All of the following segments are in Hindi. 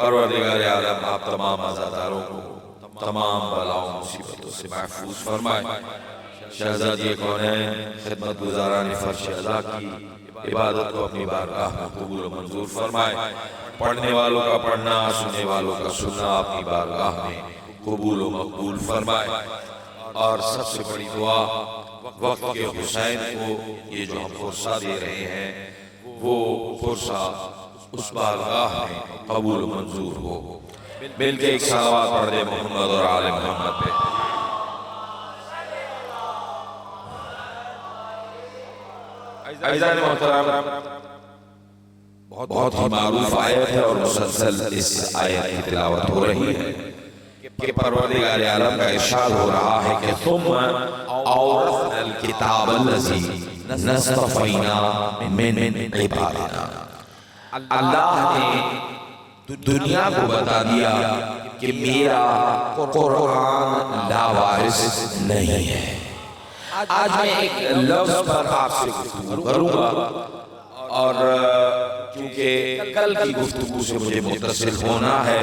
परवरदिगार आलम आप तमाम अज़ादारों को तमाम बलाओं मुसीबतों से महफूज फरमाए। शहज़ादी कौनैन खिदमत गुज़ाराने फर्श अज़ा की इबादत को अपनी बारगाह में कबूल और मंजूर फरमाए। पढ़ने वालों का पढ़ना, सुनने वालों का सुनना अपनी बारगाह में कबूल और मकबूल फरमाए। और सबसे बड़ी दुआ वक्त के हुसैन को ये जो हम फुर्सा दे रहे हैं वो फुर्सा उस बारगाह में कबूल मंजूर हो। मिलके एक सलावत पढ़ दे मोहम्मद और आले मोहम्मद पे। अज़ीज़ान मोहतरम, बहुत ही मारूफ आयत है और मुसलसल इस आयत की तिलावत हो रही है कि परवरदिगार आलम का इरशाद हो रहा है कि तुम औरथनल किताब अल्लज़ी नस्तफ़ैना मिन इबादिना। अल्लाह ने दुनिया को बता दिया कि मेरा कुरान लावारिस नहीं है। आज मैं एक लफ्ज पर आपसे गुफ्तगू करूंगा और क्योंकि कल की गुफ्तगू से मुझे मुत्तसिल होना है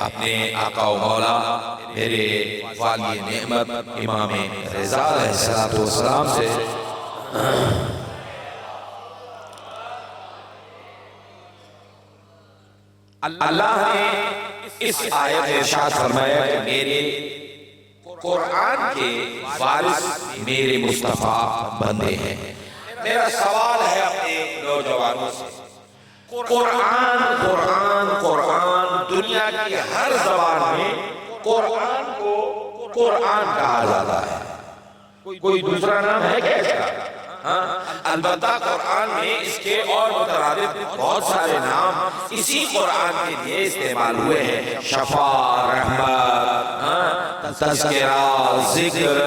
अपने आका व मौला मेरे वाली नेमत इमाम रज़ा अलैहिस्सलातु वस्सलाम से। अल्लाह ने इस आयत में इरशाद फरमाया कि मेरे कुरान के वारिस मेरे मुस्तफा बंदे हैं। मेरा सवाल है अपने नौजवानों से, कुरान कुरान कुरान दुनिया की हर ज़बान में कुरान को कुरान कहा जाता है, कोई दूसरा नाम है क्या इसका? अलबत्ता कुरान में इसके और मुतरादिफ बहुत सारे नाम इसी कुरान के लिए इस्तेमाल हुए हैं। शफा, रहमत, तज़किरा, जिक्र,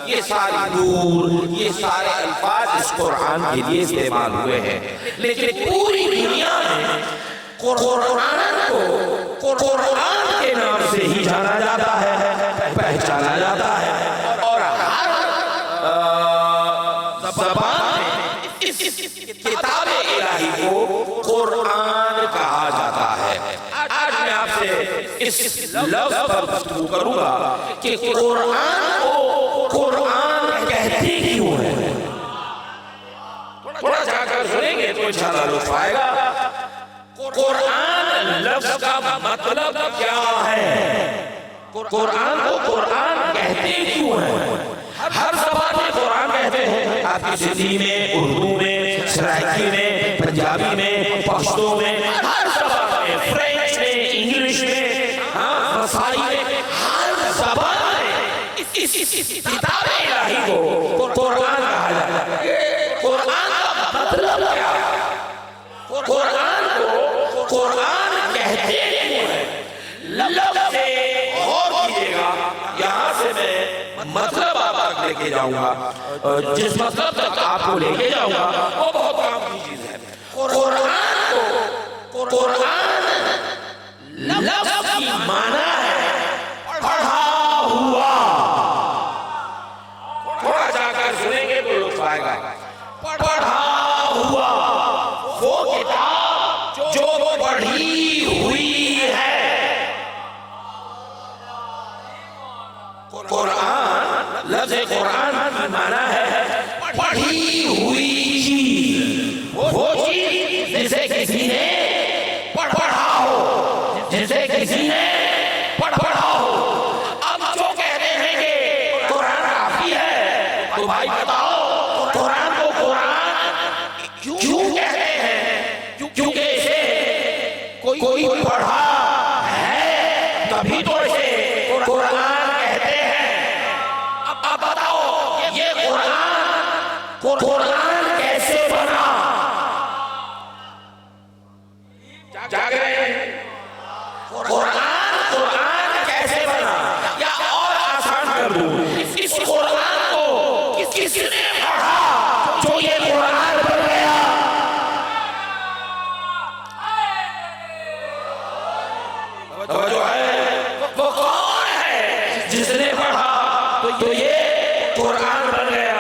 ये सारी नूर, ये सारे अल्फाज इस कुरान के लिए इस्तेमाल हुए हैं। लेकिन पूरी दुनिया में कुरान को कुरान के नाम से ही जाना जाता है, पहचाना जाता है। और हर ज़बान में इस किताब इलाही को कुरान कहा जाता है। आज मैं आपसे इस लफ्ज़ पर गुफ्तगू करूंगा कि कुरान को कुरान कहते क्यों है। थोड़ा जाकर सुनेंगे तो इंशाअल्लाह लुत्फ़ आएगा। कुरान लफ्ज़ का मतलब क्या है, कुरान को कुरान कहते क्यों है। हर ज़बान में कुरान कहते हैं, आपकी सिंधी में, उर्दू में, सराइकी में, पंजाबी में, पश्तो में, हर ज़बान में, फ्रेंच में, इंग्लिश में, मसाई में, हर ज़बान में इस किताब इलाही को कुरान कहा जाता है। कुरान का मतलब क्या है, कुरान को कुरान कहते क्यों है। लफ्ज़ से गौर कीजिएगा, यहाँ से मैं मतलब आप तक लेके जाऊंगा, जिस मतलब तक आपको लेके जाऊंगा वो बहुत काम की चीज है। कुरान को कुरान लफ्ज़ की माना है पढ़ा हुआ। थोड़ा जाकर सुनेंगे तो लुत्फ़ आएगा। पढ़ा हुआ वो किताब जो पढ़ी हुई है। कुरान लफ्ज़ कुरान की माना है पढ़ी हुई चीज, वो चीज जिसे किसी ने पढ़ा हो, जिसे किसी ने पढ़ा हो। अब जो कहते हैं कि कुरान काफी है, तो भाई बताओ कुरान को कुरान क्यों कहते हैं। क्योंकि इसे कोई पढ़ा है तभी तो इसे कुरान कहते हैं। अब बताओ ये कुरान कैसे बना। जाग रहे हैं, कुरान कैसे बना। या और आसान कर दूं, इस कुरान को किसने पढ़ा जो ये कुरान बन गया। जो है वो कौन है जिसने पढ़ा तो ये कुरान बन गया।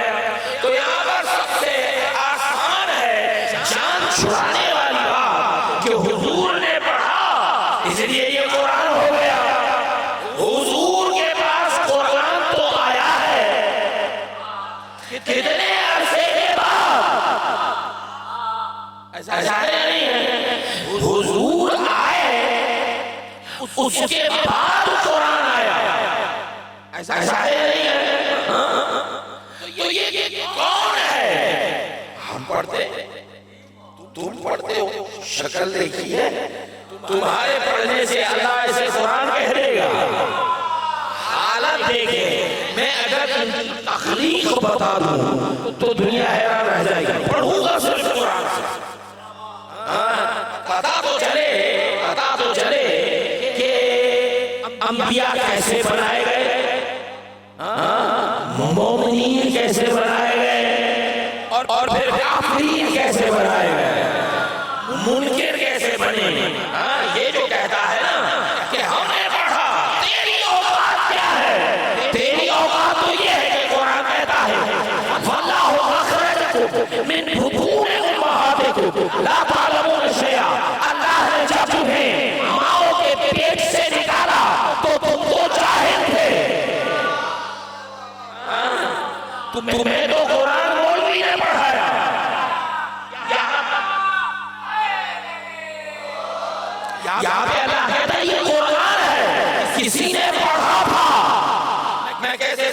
तो यहाँ पर सबसे आसान है जान छुड़ाने वाली बात कि हुजूर ने पढ़ा इसलिए ये कुरान हो गया। हुजूर के पास कुरान तो आया है कितने अरसे के बाद, ऐसा नहीं है। हुजूर आए उसके बाद कुरान आया, ऐसा नहीं है। तो ये कौन है। हम पढ़ते, तुम पढ़ते हो, शक्ल देखी है। तुम्हारे पढ़ने से अल्लाह इसे कुरान कह देगा। हालत देखे, मैं अगर तखलीक बता दूं तो दुनिया हैरान रह जाएगी। पढ़ूंगा सिर्फ कुरान से, पता तो चले कि अंबिया कैसे बनाए गए, मोमिनीन कैसे बनाए गए, और फिर काफिरीन कैसे बनाए गए, मुनकिर कैसे बने। ये जो कहता है ना कि हमने पढ़ा, तेरी औकात क्या है। तेरी औकात तो ये है कि कुरान कहता है वल्लाहु अखरजकुम मिन बुतूनि उम्महातिकुम ला तालमून शैआ। तुम्हें तो कुरान मौलवी ने पढ़ाया, यहाँ पे अल्लाह कहता है ये कुरान है, किसी ने पढ़ा था। मैं कैसे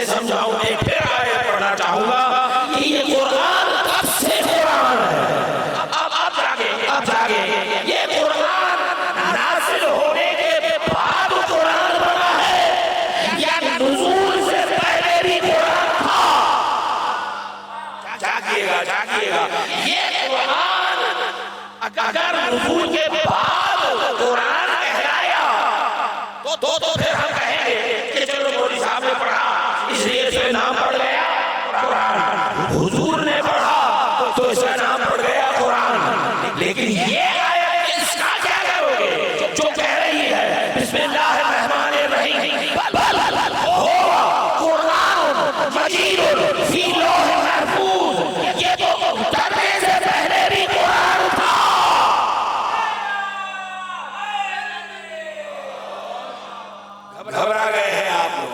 समझाऊं मैं फिर आयत पढ़ना चाहूंगा कि ये कुरान कब से कुरान है। अब जागे ये कुरान नाज़िल होने के बाद कुरान बना है या नुज़ूल से पहले भी कुरान था। जागिएगा ये कुरान अगर नुज़ूल के बाद कुरान कहलाया तो फिर हम कहेंगे कि चलो मौलवी साहब ने पढ़ा इसलिए इसका नाम पड़ गया कुरान, हुजूर ने पढ़ा तो इसका नाम पड़ गया कुरान। लेकिन ये आयत इसका क्या करोगे जो कह रही है बिस्मिल्लाहिर्रहमानिर्रहीम कुरान मजीद फी लौह महफूज, ये तो करने से पहले भी कुरान था। घबरा गए हैं आप लोग?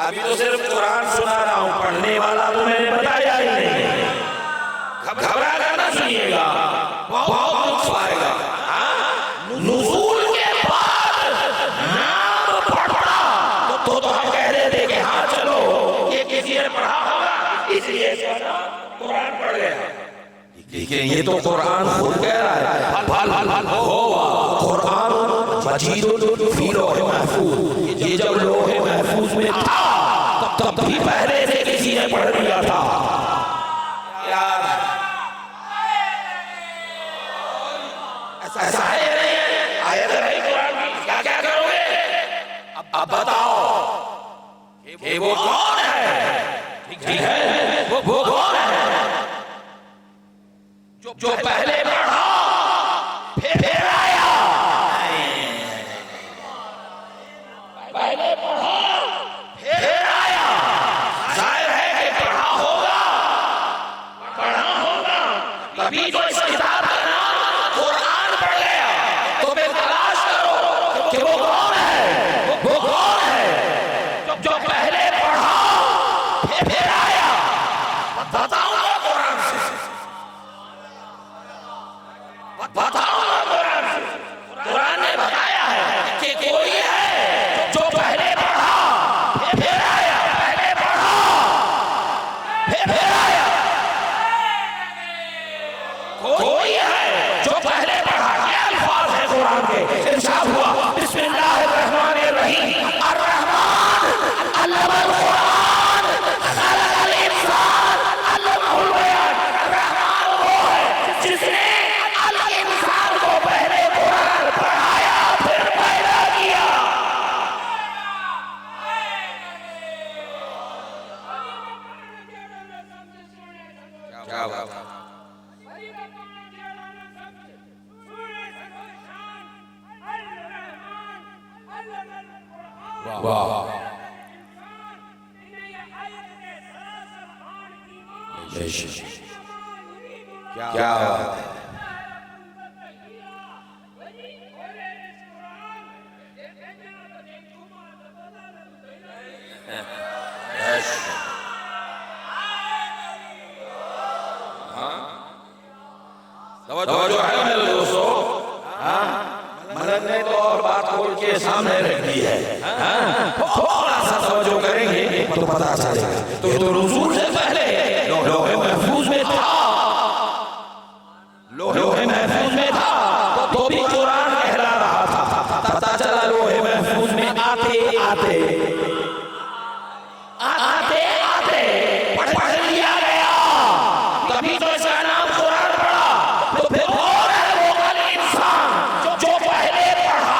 अभी तो सिर्फ कुरान सुना रहा हूं, पढ़ने वाला तो मैंने बताया ही नहीं। घबरा कर ना सुनिएगा, बहुत दुख आएगा। नुज़ूल के बाद नाम पढ़ा तो हम कह रहे थे कि हाँ चलो ये किसी ने पढ़ा होगा इसलिए कुरान पढ़ गया। लेकिन ये तो कुरान खुद कह रहा है कुरान मजीद फी लौह महफूज, ये जब लौह महफूज में था तब भी पहले से किसी ने पढ़ दिया था। यार ऐसा है आयत है कुरान की, क्या करोगे? अब बताओ कि वो कौन है? ठीक है वो कौन है जो पहले पढ़ा फिर आया? पहले पढ़ा फिर आया, जाहिर है कि पढ़ा होगा तभी तो इस किताब का नाम कुरान पड़ गया। तो फिर तलाश करो कि वो कौन है जो पहले पढ़ा फिर आया। बताऊंगा कुरान से, बताऊंगा कुरान से। कुरान ने बताया है कि कोई है जो पहले पढ़ा फिर आया, पहले पढ़ा फिर आया। कोई है जो पहले पढ़ा, ये अल्फाज है कुरान के। इरशाद हुआ बिस्मिल्लाहिर्रहमानिर्रहीम अर्रहमान अल्लमल कुरान खलकल इंसान अल्लमहुल बयान। रहमान वो है जिसने अल इंसान को पहले कुरान पढ़ाया फिर पैदा किया। क्या बात है? वाह क्या बात है? तवज्जो है मेरे दोस्तों। मदद ने तो और बात खोल के सामने रख दी है। थोड़ा सा तवज्जो करेंगे तो पता चलेगा। तो नुज़ूल से पहले लौह महफूज में था, लौह महफूज में था तो भी कुरान कहला रहा था। पता चला लौह महफूज में आते पढ़ लिया गया, तभी तो इसका नाम कुरान पड़ा। तो फिर और है वो अल इंसान जो पहले पढ़ा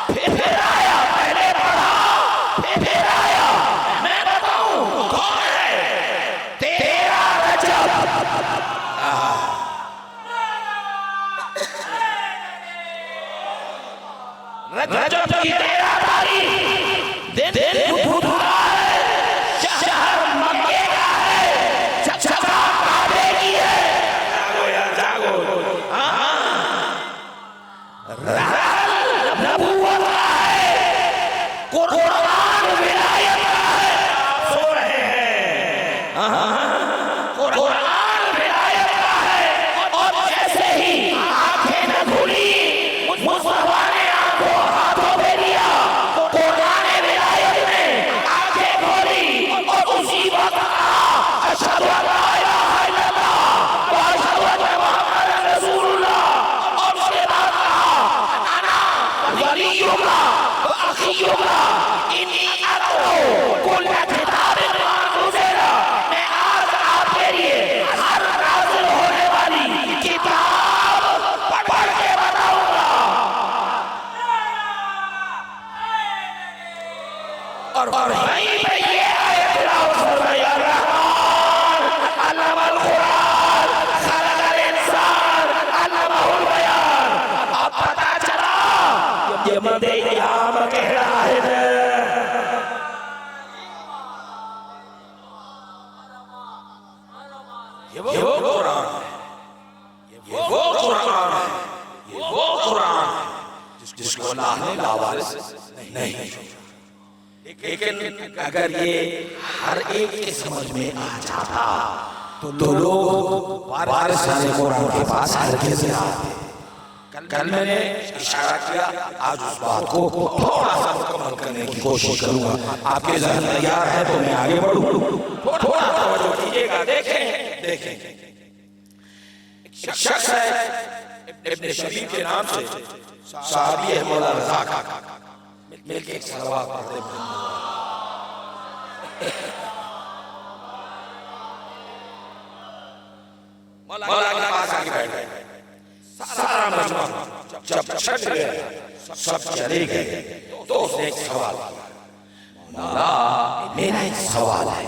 फिर आया, पहले पढ़ा फिर आया। मैं बताऊं कौन है? तेरा रजब। रजब की 13 तारीख दिन बुधवार है, शहर मक्के का है, जगह काबे की है। जागो यार जागो। रहल नबूवत का है, कुरान विलायत का है। और वहीं पे ये आयत तिलावत फरमाई, अर्रहमान अल्लमल कुरान खलकल इंसान अल्लमहुल बयान। अब पता चला ये मदे इल्हाम कह रहा है। ये वो कुरान है, ये वो कुरान है, ये वो कुरान है जिसको अल्लाह ने लावारिस नहीं छोड़ा। लेकिन अगर ये हर एक के समझ में आ जाता तो लोग वारिस वाले कुरान के पास हरगिज़ न आते। कल मैंने इशारा किया, आज उस बात को थोड़ा सा मुकम्मल करने की कोशिश करूंगा। आपके ज़हन तैयार है तो मैं आगे बढ़ूं। थोड़ा तवज्जो कीजिएगा। देखें एक शख्स है इब्न शबीब के नाम से, सहाबी है, मौला रज़ा का। मिलके एक सलवात पढ़ते हैं। मौला के पास आके बैठ गए। सारा मजमा जब छट गया, सब चले गए तो उसने एक सवाल किया, मौला मेरा एक सवाल है,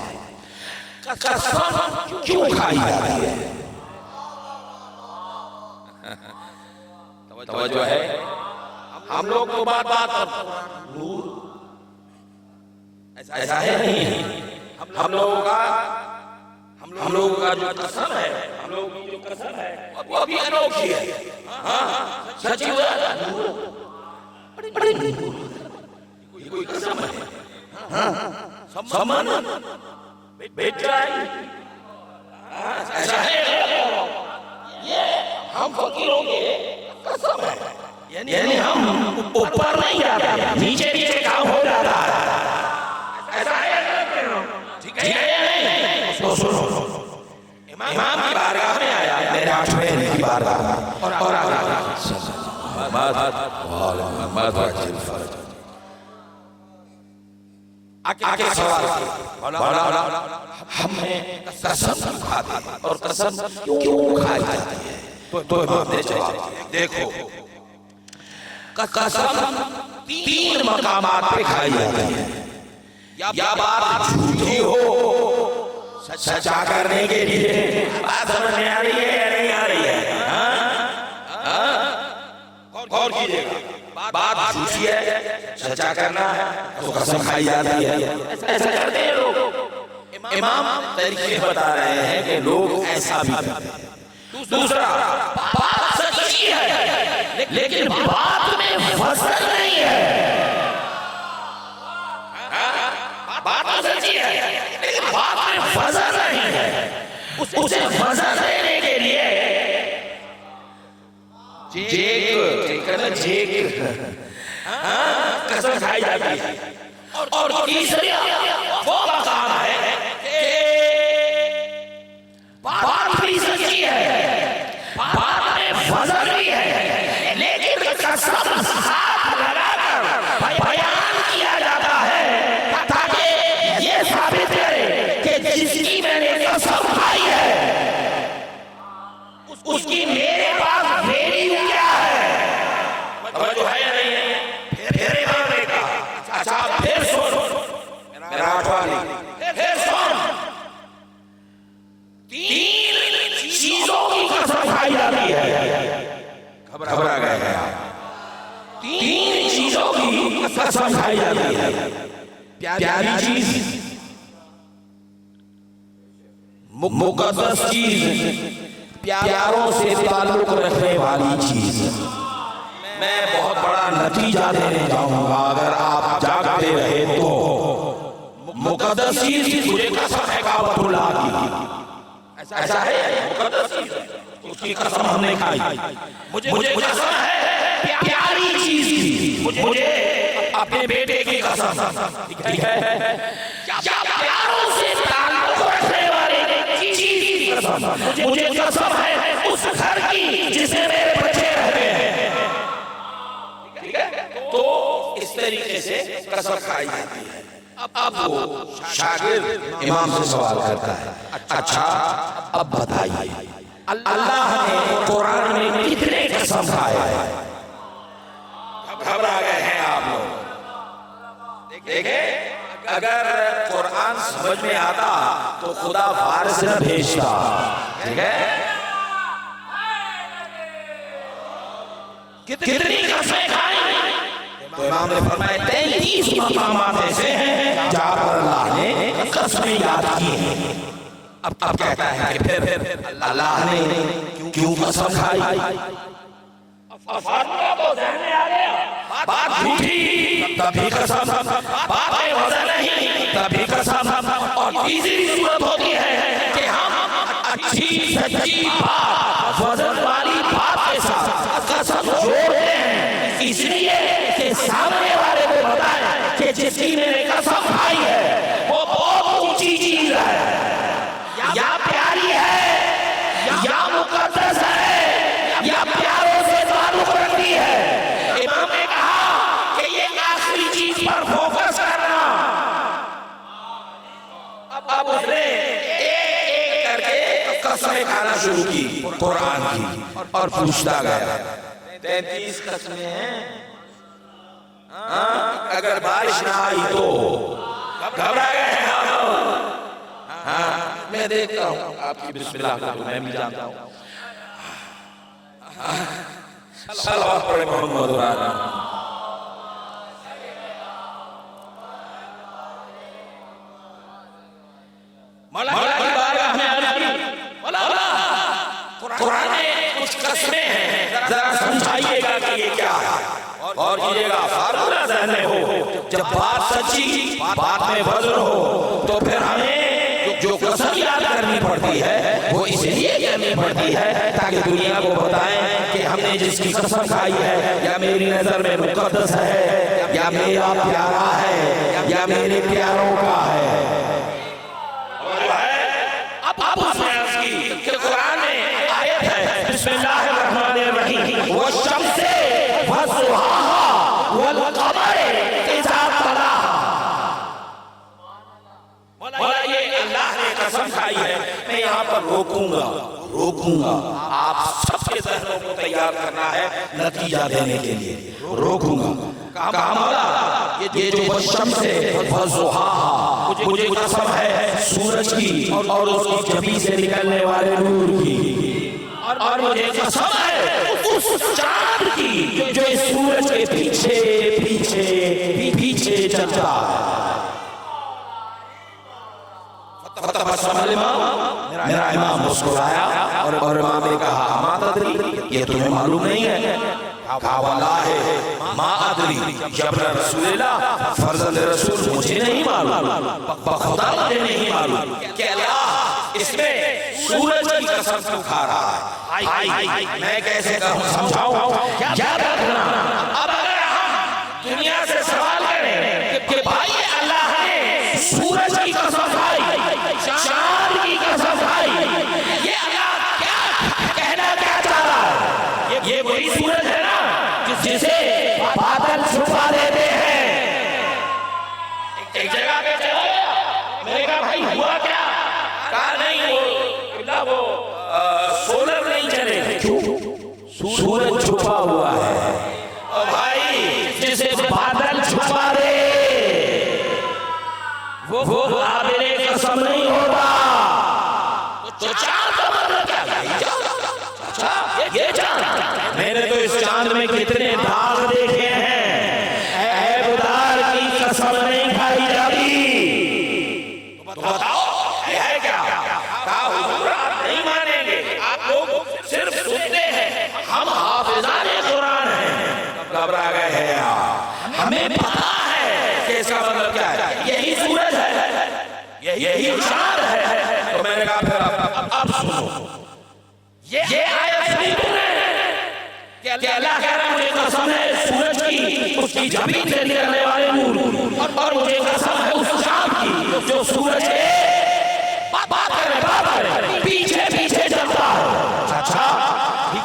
कसम क्यों खाई जाती है? तवज्जो है, हम लोग तो बात नूर ऐसा है नहीं। हम लोगों का जो कसम है, हम लोगों की जो कसम है वो भी अनोखी है। हाँ सच्ची कोई कसम है। हाँ सम्मान बेटा ऐसा है। ये हम फकीरों के कसम है, यानी हम ऊपर नहीं जाते, नीचे नीचे काम हो जाता है। ऐसा है ठीक है। तो सुनो, इमाम की बारगाह में आया, मेरे 8वें की बारगाह में, और आके सवाल किया, हमने कसम खाती और कसम क्यों खाई जाती है? तो इमाम ने जवाब दिया, देखो कसम 3 मकामात पे खाई जाती है। या बात झूठी हो सच्चा करने के लिए, बात समझ में आ रही है या नहीं आ रही है? गौर कीजिएगा, बात झूठी है, सच्चा करना है तो कसम खाई जाती है। ऐसा करते हैं लोग। इमाम तरीके बता रहे हैं कि लोग ऐसा भी करते हैं। दूसरा, बात सच्ची है लेकिन बात में वजन नहीं है। बात सच्ची है लेकिन बात में वजन नहीं है। उसे वजन देने के लिए कसम खाई जाती है। और तीसरी वो मकाम है बात भी सच्ची है, बात में वजन भी है, लेकिन कसम साथ लगाकर बयान किया जाता है ताकि ये साबित करे कि जिसकी मैंने कसम खाई है उसकी मेरे पास वैल्यू क्या है। जो है या नहीं है? फिर इमाम ने कहा, अच्छा फिर सुन मेरा 8वां, फिर सुन 3 चीजों की कसम खाई जाती है। घबरा गए हैं आप? 3 चीजों की कसम खाई जाती है। प्यारी चीज, मुकद्दस चीज, प्यारों से ताल्लुक रखने वाली चीज। मैं बहुत बड़ा नतीजा देने जाऊंगा अगर आप जागते रहे तो। मुकद्दस चीज मुझे कसम है काबतुल्लाह की। ऐसा है, मुकद्दस चीज उसकी कसम हमने खाई। मुझे कसम है प्यारी चीज की, मुझे अपने बेटे की कसम। ठीक है, प्यारों से ताल्लुक रखने वाली चीज की कसम। मुझे कसम है उस घर की जिसमें मेरे बच्चे रहते हैं। ठीक है, तो इस तरीके से कसम खाई जाती है। अब वो शागिर्द इमाम से सवाल करता है, अच्छा अब बताइए अल्लाह ने कुरान में कितने कसम खाए हैं? घबरा गए हैं आप लोग। देखे अगर कुरान समझ में आता तो खुदा फारस न भेजता। ठीक है, कितनी कसमें खाई तो इमाम ने फरमाया 33 मकामात ऐसे हैं जहां पर अल्लाह ने कसमें याद की हैं। अब कहता है कि फिर अल्लाह ने क्यों कसम खाई? फार्मूला तो ज़हन में आ गया, बात झूठी तभी कसम, बात में वजन नहीं तभी कसम। और तीसरी सूरत होती है कि हम अच्छी सच्ची बात वजन वाली बात के साथ कसम जोड़ते हैं, इसलिए कि सामने वाले को बताएं कि जिसकी मैंने कसम खाई है वो बहुत ऊंची चीज है, या प्यारी है, या मुकद्दस है, या प्यारों से ताल्लुक रखती है। इमाम ने कहा कि ये आखिरी चीज पर फोकस करना। अब उसने एक करके कसमें खाना शुरू की कुरान की और पूछता गया 33 कसमें हैं, अगर बारिश ना आई तो घबरा गए हम। मैं देखता हूँ आपकी बिस्मिल्लाह का तो मैं भी जानता हूँ। सल्लल्लाहु अलैहि मोहम्मद मौला की बारगाह में अर्ज़ की, मौला कुरान में कुछ कसमें हैं, जरा समझाइएगा कि ये क्या है और कीजिएगा फार्मूला ज़हन में हो। जब बात सच्ची, बात में वज़न हो तो फिर हमें जो कसम याद करनी पड़ती है वो इसलिए करनी पड़ती है ताकि दुनिया को बताएं कि हमने जिसकी कसम खाई है या मेरी नजर में मुकद्दस है, या मेरा प्यारा है, या मेरे प्यारों का है। अब उसने अर्ज़ की कि कुरान में आयत है बिस्मिल्लाहिर्रहमानिर्रहीम वश्शम्से वज़ुहाहा वल क़मरि इज़ा तलाहा। मौला ये अल्लाह ने कसम खाई है, मैं यहाँ पर रोकूंगा, आप सबके ज़हनों को तैयार करना है नतीजा देने के लिए, रोकूंगा। कहा मौला ये जो वश्शम्से वज़ुहाहा, मुझे कसम है सूरज की और उसकी जबी से निकलने वाले नूर की, और मुझे कसम है उस चांद की जो इस सूरज के पीछे पीछे पीछे चलता है। मेरा इमाम मुस्कुराया और इमाम ने कहा मा तदरी, ये तुम्हें मालूम नहीं है? कहा वल्लाहि मा अदरी या रसूलल्लाह, फर्जंद रसूल मुझे नहीं मालूम, खुदा मुझे नहीं मालूम कि अल्लाह इसमें सूरज की कसम क्यों खा रहा है। मैं कैसे कहूँ, समझाऊं? क्या रखना। अब अगर हम दुनिया से सवाल करें कि भाई अल्लाह ने सूरज की कसम खाई, चांद की कसम खाई, ये अल्लाह क्या कहना क्या चाह रहा है? ये वही सूरज है ना जिसे बादल छुपा देते हैं। एक जगह पे चला गया, मैंने कहा भाई हुआ क्या? कहा नहीं वो सोलर नहीं चले। क्यों? सूरज छुपा हुआ है। और भाई जिसे बादल छुपा दे वो काबिले कसम नहीं होगा। तो चांद का मतलब क्या? अच्छा ये चांद, मैंने तो इस चांद में कितने दाग देखे हैं, ऐबदार की कसम नहीं खाई जाती। तो बताओ ये है क्या? कहा हुजूर आप नहीं मानेंगे, आप लोग सिर्फ सुनते हैं, हम हाफिज़ाने कुरान हैं। घबरा गए हैं यार, हमें पता है कि इसका मतलब क्या है। यही सूरज है, यही चांद है। तो मैंने कहा फिर अब सुनो, ये आयत सही है कि अल्लाह कह रहा है मुझे कसम है सूरज की, उसकी जमीन से निकलने वाले नूर, और मुझे कसम है उस चांद की जो सूरज के पीछे पीछे चलता है। अच्छा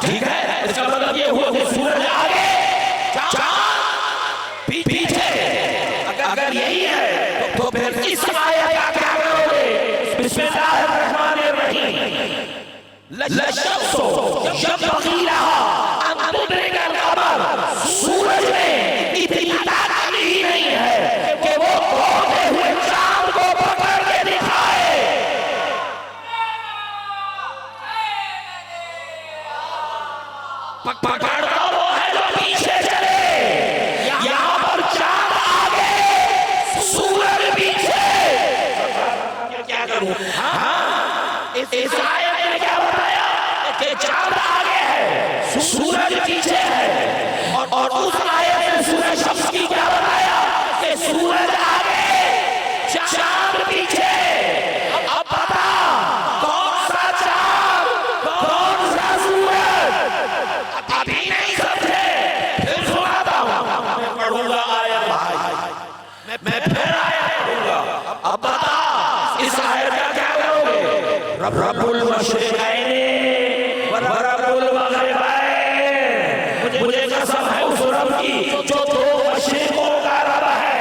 ठीक है, इसका मतलब ये हुआ कि सूरज आगे चांद पीछे। अगर यही है तो फिर इस आयत का क्या करोगे? बिस्मिल्लाहिर्रहमानिर्रहीम लशम्सु यंबग़ी लहा अन तुदरिकल क़मर, सूरज में इतनी ताकत ही नहीं है कि वो होते हुए मैं फिर आयत पढ़ूंगा। अब बता इस आयत का क्या करोगे? रब्बुल मशरिक़ैन व रब्बुल मग़रिबैन, मुझे कसम है उस रब की जो दो मशरिकों का रब है,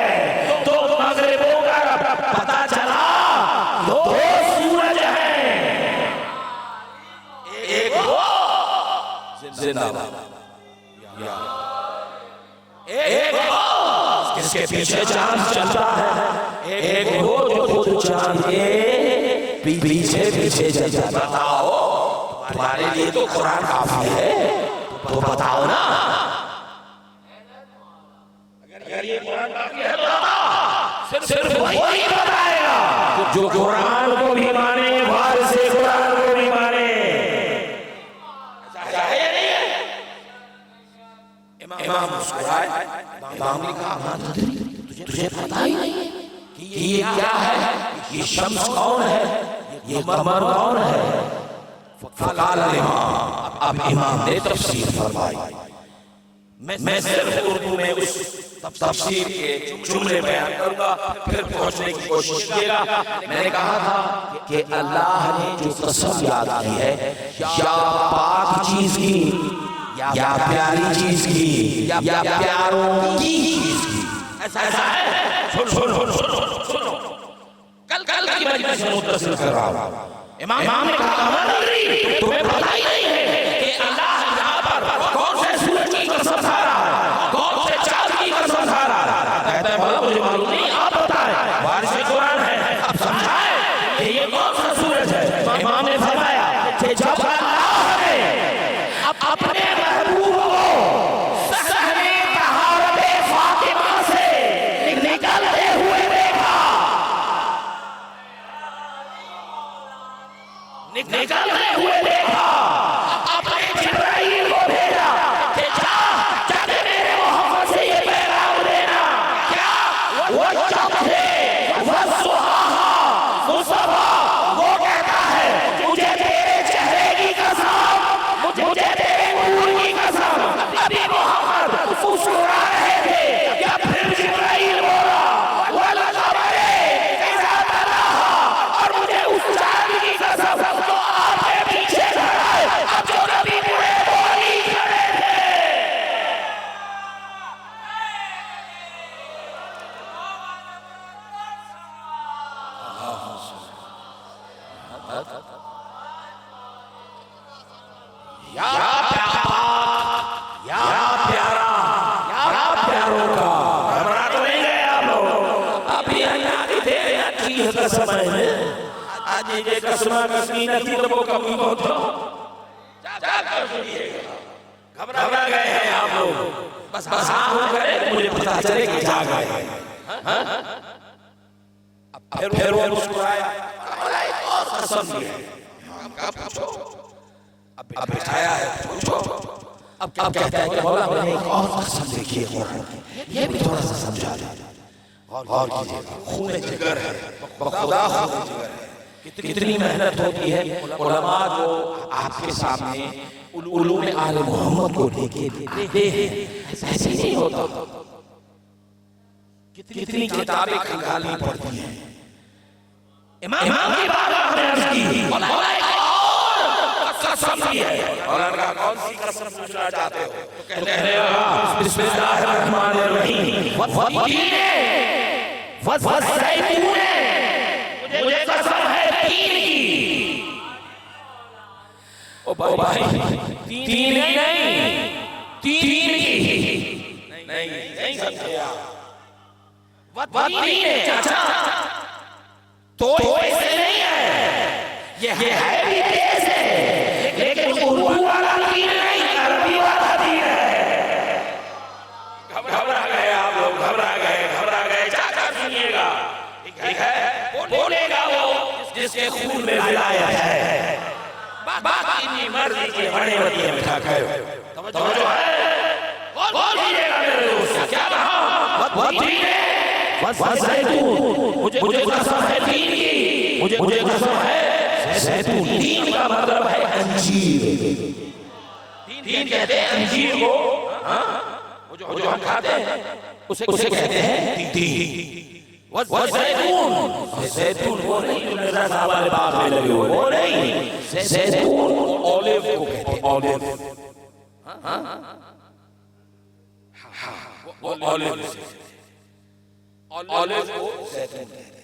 दो मगरिबों का रब। पता चला दो सूरज हैं, एक वो जिंदाबाद, एक वो जिसके पीछे चांद चलता है, एक वो जो खुद चांद के पीछे पीछे चलता है। बताओ तुम्हारे लिए तो कुरान काफी है, तो बताओ ना। अगर ये कुरान काफी है तो बता, सिर्फ वही बताएगा जो कुरान को भी माने, वारिस से कुरान को भी माने। ऐसा है या नहीं है? इमाम मुस्कुराए, इमाम ने कहा तुझे पता ही नहीं कि ये क्या है, ये शम्स कौन है, ये कमर कौन है? फ़क़ाल इमाम, अब इमाम ने तफसीर फरमाई। मैं सिर्फ उर्दू में उस तफसीर के जुमले बयान करूंगा, फिर पहुंचने की कोशिश कीजिएगा। मैंने कहा था कि अल्लाह ने जो कसम याद की है, या पाक चीज की, या प्यारी चीज की, या प्यारों की चीज की। ऐसा है? सुनो कल की मजलिस में मुत्तसिल कर रहा हूं। इमाम ने कहा तुम्हें पता ही नहीं है कि अल्लाह यहाँ पर कौन से सूरज की कसम खा रहा है, कौन से चांद की कसम खा रहा है? कहता है मौला मुझे मालूम नहीं, आप बताएं, वारिस कुरान है, अब समझाए कि ये कौन सा सूरज है। इमाम ने फरमाया कि जब अल्लाह ने अपने महबूब को सहने तहारत फातिमा से निकलते हुए देखा, निकलते हुए देखा, अपने जिब्राइल को भेजा कि जाके मेरे मोहम्मद से ये पैगाम देना। क्या वो जब थे वस्सुहाहा मुस्तफा, वो कहता है मुझे तेरे चेहरे की कसम, मुझे तेरे नूर की कसम। अभी मोहम्मद मुस्कुरा रहे थे, या फिर जिब्राइल बोला वला क़मरे इज़ा तलाहा, और मुझे उस चांद की कसम तो आपके पीछे खड़ा है। अब जो नबी मुझे बोली खड़े थे। या प्यारा, या प्यारों का, घबरा तो नहीं गए आप लोग? अभी अनादि थे अच्छी का समय में, आज ये कसमा कसमी नहीं तो वो कभी बहुत हो जाकर सुनिएगा। घबरा गए हैं आप लोग? बस हाँ हो गए, मुझे पता चले कि जा गए। अब फिर वो मुस्कुराया, एक और कसम दी है। अब पूछो, अब बिठाया है, पूछो। अब कहता है कि मौला मैंने एक और कसम देखी है कुरान की, ये भी थोड़ा सा समझा दे। गौर कीजिएगा, खूने जिगर है, बखुदा खूने जिगर है। कितनी मेहनत होती है उलमा जो आपके सामने उलूम आले मोहम्मद को लेके देते हैं, ऐसे नहीं होता। कितनी किताबें खंगालनी पड़ती हैं। इमाम की बात आपने अर्ज की, मौला एक और कसम दी है। और उनका कौन सी कसम पूछना चाहते हो? तो कहने लगा बिस्मिल्लाहिर्रहमानिर्रहीम, वज़ैतून, मुझे कसम है तीन की। ओ भाई तीन नहीं, तीन की नहीं समझे आप? चाचा तो ऐसे नहीं है, ये है भी ऐसे, लेकिन उर्दू वाला तीन नहीं, अरबी वाला तीन है। घबरा गए आप लोग, घबरा गए। चाचा सुनिएगा, ठीक है? बोलेगा वो जिसके खून में विलायत है, बात इतनी मर्जी की बड़ी होती है। बिठा कर तवज्जो है, बोल कीजिएगा मेरे दोस्त, क्या कहा? मुझे कसम है तीन की, मुझे कसम है ज़ैतून। तीन का मतलब है अंजीर। तीन कहते हैं अंजीर को, वो जो जो हम खाते हैं उसे कहते हैं तीन। जैतून वो नहीं जो मिर्जा साहब वाले बाग में लगे हुए, वो नहीं। जैतून ऑलिव को कहते हैं, ऑलिव। ऑलिव को जैतून कहते हैं।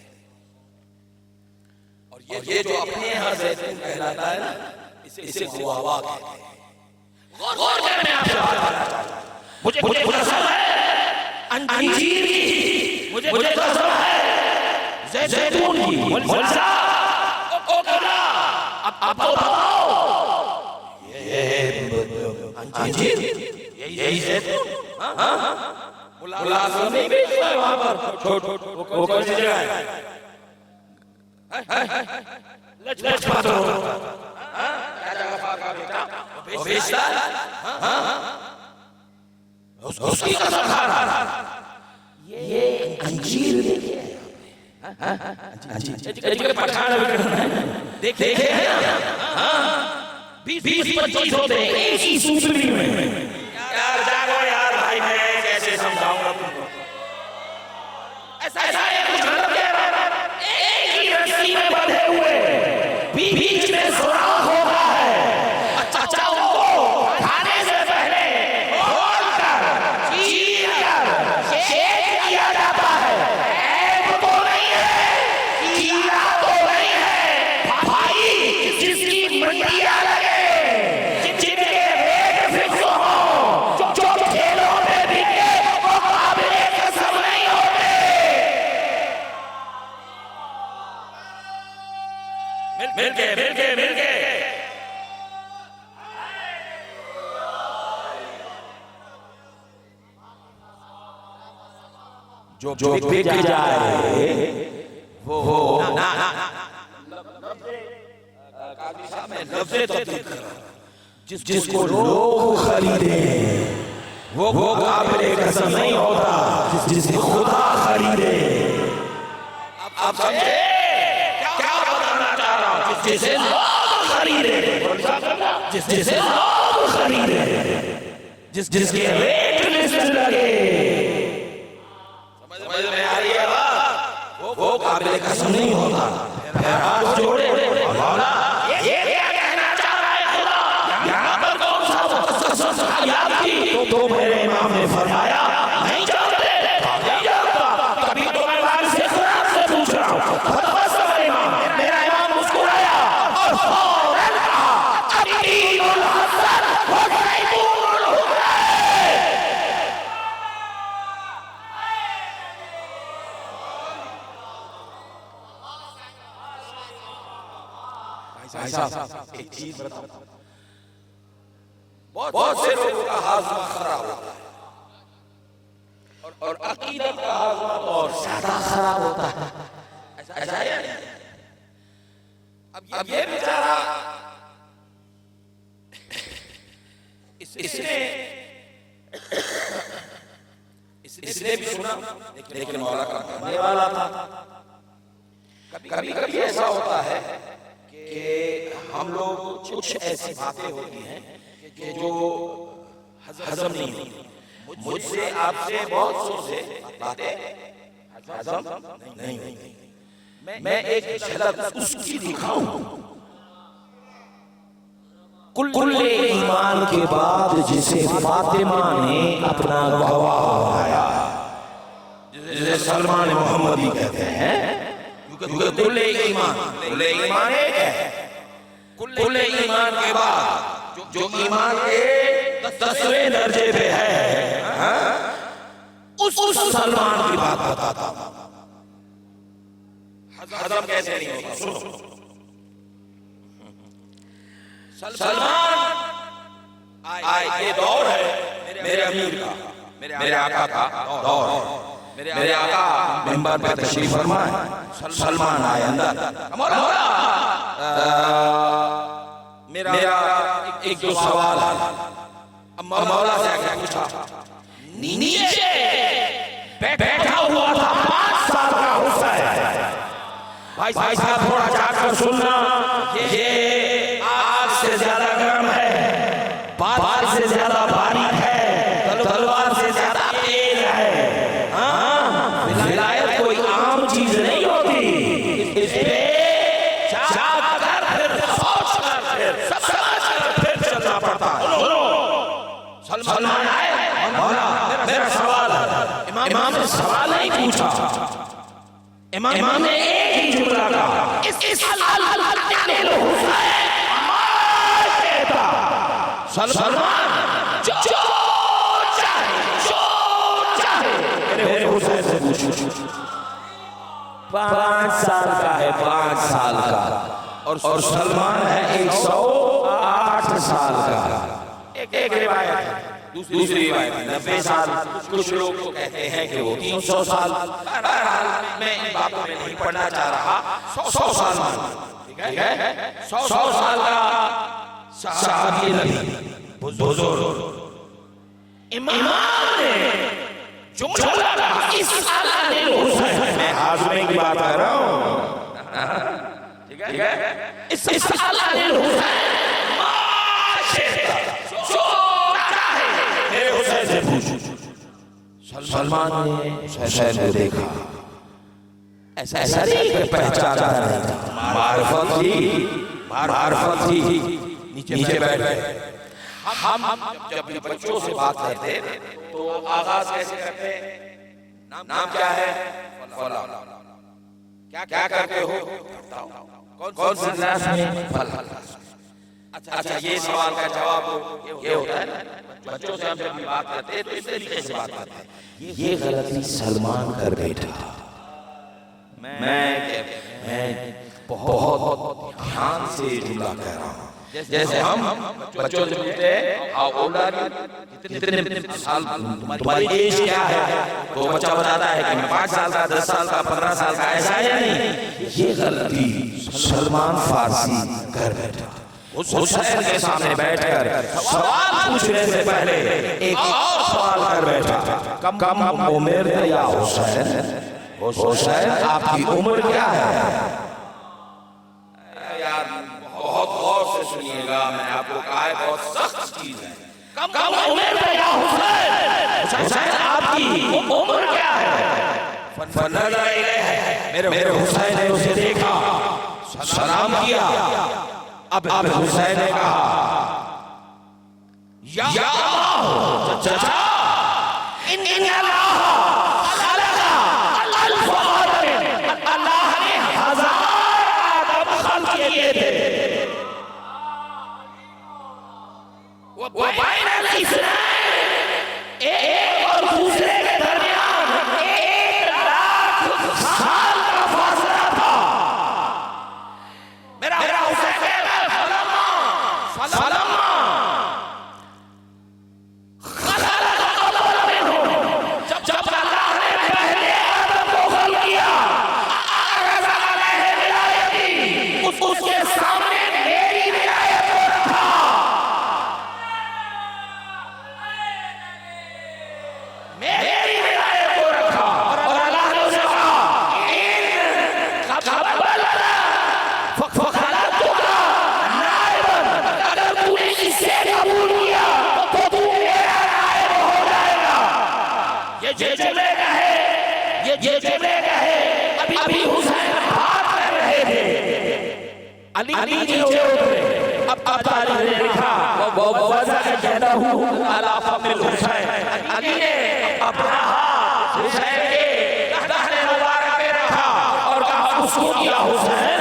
और ये जो अपने यहाँ जैतून कहलाता है ना, इसे गुआवा कहते हैं। गौर करें, मैं आपसे बात करना चाहता हूं। मुझे कसम है अंजीर की, मुझे कसम है जैतून की। मुल्सा ओकला, अब तो बताओ, ये अंजीर यही जैतून? हाँ, मुलाजिम नहीं बेच रहा है वहां पर। वो कौन सी जगह है? लजपत क्या जगह का बेटा वो बेचता है? उसकी कसम खा रहा। ये अंजीर देखिए, अंजीर पठान देखे हैं ना, 20-25 होते हैं एक ही सूसरी में। यार जागो यार भाई, मैं कैसे समझाऊंगा तुमको? ऐसा ये कुछ गलत कह रहा है। एक ही रस्सी में बंधे हुए, बीच में सुराख हो रहा है। अच्छा उनको खाने से पहले खोलकर चीरकर शेक किया जाता है। ऐब तो नहीं है, कीड़ा तो नहीं है भाई, जिसकी मंडियां लगे, जिनके रेट फिक्स हो, जो ठेलों में बिके, वो काबिले कसम नहीं होते। मिल के जो बिक जाए वो ना काजी साहब, मैं लफ्ज़े तब्दील कर रहा हूं। जिसको लोग खरीदे वो काबिले कसम नहीं होता, जिसे खुदा खरीदे। आप समझे क्या बताना चाह रहा हूं? जिसे लोग खरीदे, जिसे लोग खरीदे, जिसके रेट लिस्ट लगे, समझ में आ रही है बात? वो काबिले कसम नहीं होता। फिर हाथ जोड़े, मौला ये क्या कहना चाह रहा है खुदा? यहाँ पर कौन सा याद की? तो मेरे इमाम ने फरमाया नहीं जानते, नहीं जानता। कभी तो मैं वालिद से खुरान से पूछ रहा हूँ। मेरा इमाम मुस्कुराया और फौरन कहा अतीनुल हसन व ज़ैतूनुल हुदा। भाई साहब एक चीज बताओ, बहुत से लोगों का हाजमा खराब होता है और अकीदत का हाजमा और ज्यादा खराब होता है। ऐसा है। अब ये बेचारा इसने भी सुना, लेकिन मौला का मानने वाला था। कभी कभी ऐसा होता है कि हम लोग कुछ ऐसी बातें होती हैं कि जो हजम नहीं होती। मुझसे आपसे बहुत से बातें हजम नहीं होती। मैं एक झलक उसकी दिखाऊं। कुल्ले ईमान के बाद जिसे फातिमा ने अपना गवाह बनाया, जिसे सलमान मोहम्मदी कहते हैं, क्योंकि कुल्ले ईमान एक है। कुल्ले ईमान के बाद जो ईमान के 10वें दर्जे पे है, उस सलमान की बात बताता हूं। हजम कैसे नहीं होगा, सुनो। सलमान ये दौर है मेरे अमीर का, मेरे आका का दौर। मेरे आका मिंबर पे तशरीफ फरमाए, सलमान आए अंदर। मौला मेरा एक दो सवाल है। मौला से क्या पूछा? नीचे बैठा हुआ था 5 साल का हुसैन। भाई साहब थोड़ा जाकर सुनना, ये आग से ज्यादा गर्म है, बाल से ज्यादा बारीक है, तलवार से ज्यादा इमाम ने सवाल नहीं पूछा, इमाम ने एक ही जुमला कहा, इस सलमान जो चाहे मेरे हुसैन से पूछो। 5 साल का है, 5 साल का, और सलमान है 108 साल का। एक रिवायत है, दूसरी रिवायत 90 साल, कुछ लोग तो कहते हैं कि वो 300 साल। बहरहाल मैं इन बातों में नहीं पढ़ना चाह रहा। 100 साल, ठीक है, 100 साल का सहाबी नबी बुजुर्ग इमाम ने जुमला कहा, इस हुसैन, मैं हाज़िर की बात कर रहा हूँ, ठीक है, इस हुसैन मेरे हुसैन से पूछो। सलमान ने हुसैन को देखा, ऐसा नहीं पहचाना नहीं था, मार्फत थी, नीचे बैठ गए। हम जब बच्चों से बात करते हैं तो आगाज कैसे करते हैं? नाम क्या है? फलां। क्या करते हो? कौन सी क्लास में? फलां। अच्छा, ये सवाल का जवाब ये होता है। बच्चों से हम जब बात करते हैं तो इस तरीके से बात करते हैं। ये गलती सलमान कर बैठा। मैं बहुत ध्यान से जुमला कह रहा हूँ। जैसे हम बच्चों से पूछते हैं, हाउ ओल्ड आर यू, कितने साल, तुम्हारी एज क्या है, तो बच्चा बताता है कि मैं 5 साल का, 10 साल का, 15 साल का। ऐसा है या नहीं? ये गलती सलमान फारसी कर बैठा। हुसैन के सामने बैठकर सवाल पूछने से पहले एक और सवाल कर बैठा, कम उम्र या हुसैन आपकी उम्र क्या है? यार बहुत गौर से सुनिएगा, मैं आपको कहा है बहुत सख्त चीज है। कम उम्र या हुसैन आपकी उम्र क्या है? फनज़र इलैह, मेरे हुसैन ने उसे देखा, सलाम किया। अब हुसैन ने कहा, या चाचा, अल्लाह ने 1000 आदम खल्क़ किए थे, वो बैनल इस्नाइन, एक और दूसरे के दरमियान 1,00,000 साल का फासला था। मेरा हुसैन फलम्मा जब अल्लाह ने पहले आदम को खल्क़ किया, उसके सामने मेरी विलायत को रखा। मेरी विलायत को रखा, और अल्लाह ने उसे कहा, अगर तूने इसे कबूल किया तो तू मेरा नायब हो जाएगा। ये जुमले का है। अभी हुसैन बात कर रहे थे, अली नीचे उतरे। अब तारीख ने लिखा, वो वज़न कहलहू अला फमिल हुसैन, अली ने अपना हाथ हुसैन के दाहिने मुबारक पे रखा और कहा, उसको किया हुसैन,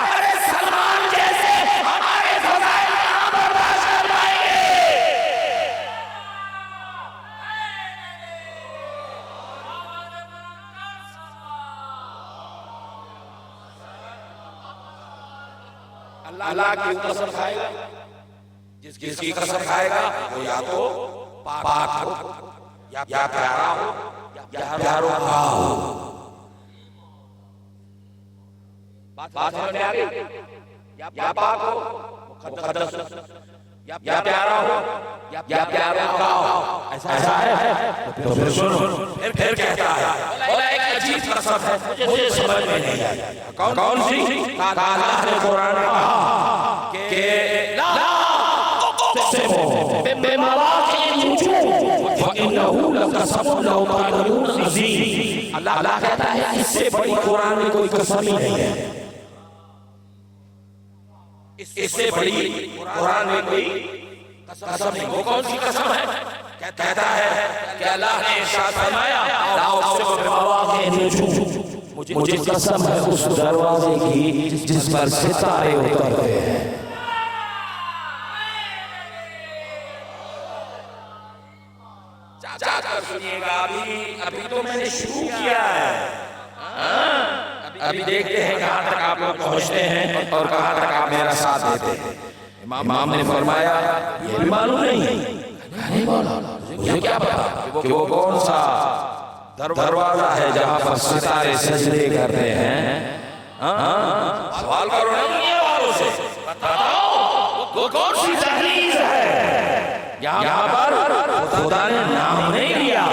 अरे सलमान जैसे हमारे फज़ाइल ना बर्दाश्त कर पाएंगे। अल्लाह की कसम खाएगा, जिसकी कसम खाएगा वो या तो पाक हो, या प्यारा हो, या प्यारो हो। बात समझ में आ गई? या पाक हो, मुक़द्दस, या प्यारा हो, या प्यारो हो। ऐसा है तो फिर सुनो। फिर कहता है, बोला एक अजीब कसम है, मुझे समझ में नहीं आई। कौन सी? अल्लाह ने कुरान में कहा कि ला तुक़सिमू बिमवाक़िअल नुजूम व इन्नहु लक़समुन लौ ता'लमून अज़ीम। अल्लाह कहता है, इससे बड़ी कुरान में कोई कसम ही नहीं है। इससे बड़ी कुरान में कोई कसम नहीं। वो कौन सी कसम है? कहता है कि अल्लाह ने इरशाद फरमाया, मुझे कसम है उस दरवाजे की जिस पर सितारे उतरते हैं। जाकर सुनिएगा, अभी तो मैंने शुरू किया है। अभी देखते हैं कहां तक आप लोग पहुंचते हैं और कहां तक आप मेरा साथ देते हैं। इमाम ने फरमाया, ये भी मालूम नहीं बोला, मुझे क्या पता कि वो कौन सा दरवाजा है जहां पर सितारे सजदे करते हैं। सवाल करो ना दुनिया वालों से, बताओ वो कौन सी दहलीज है। यहाँ पर खुदा ने नाम नहीं लिया,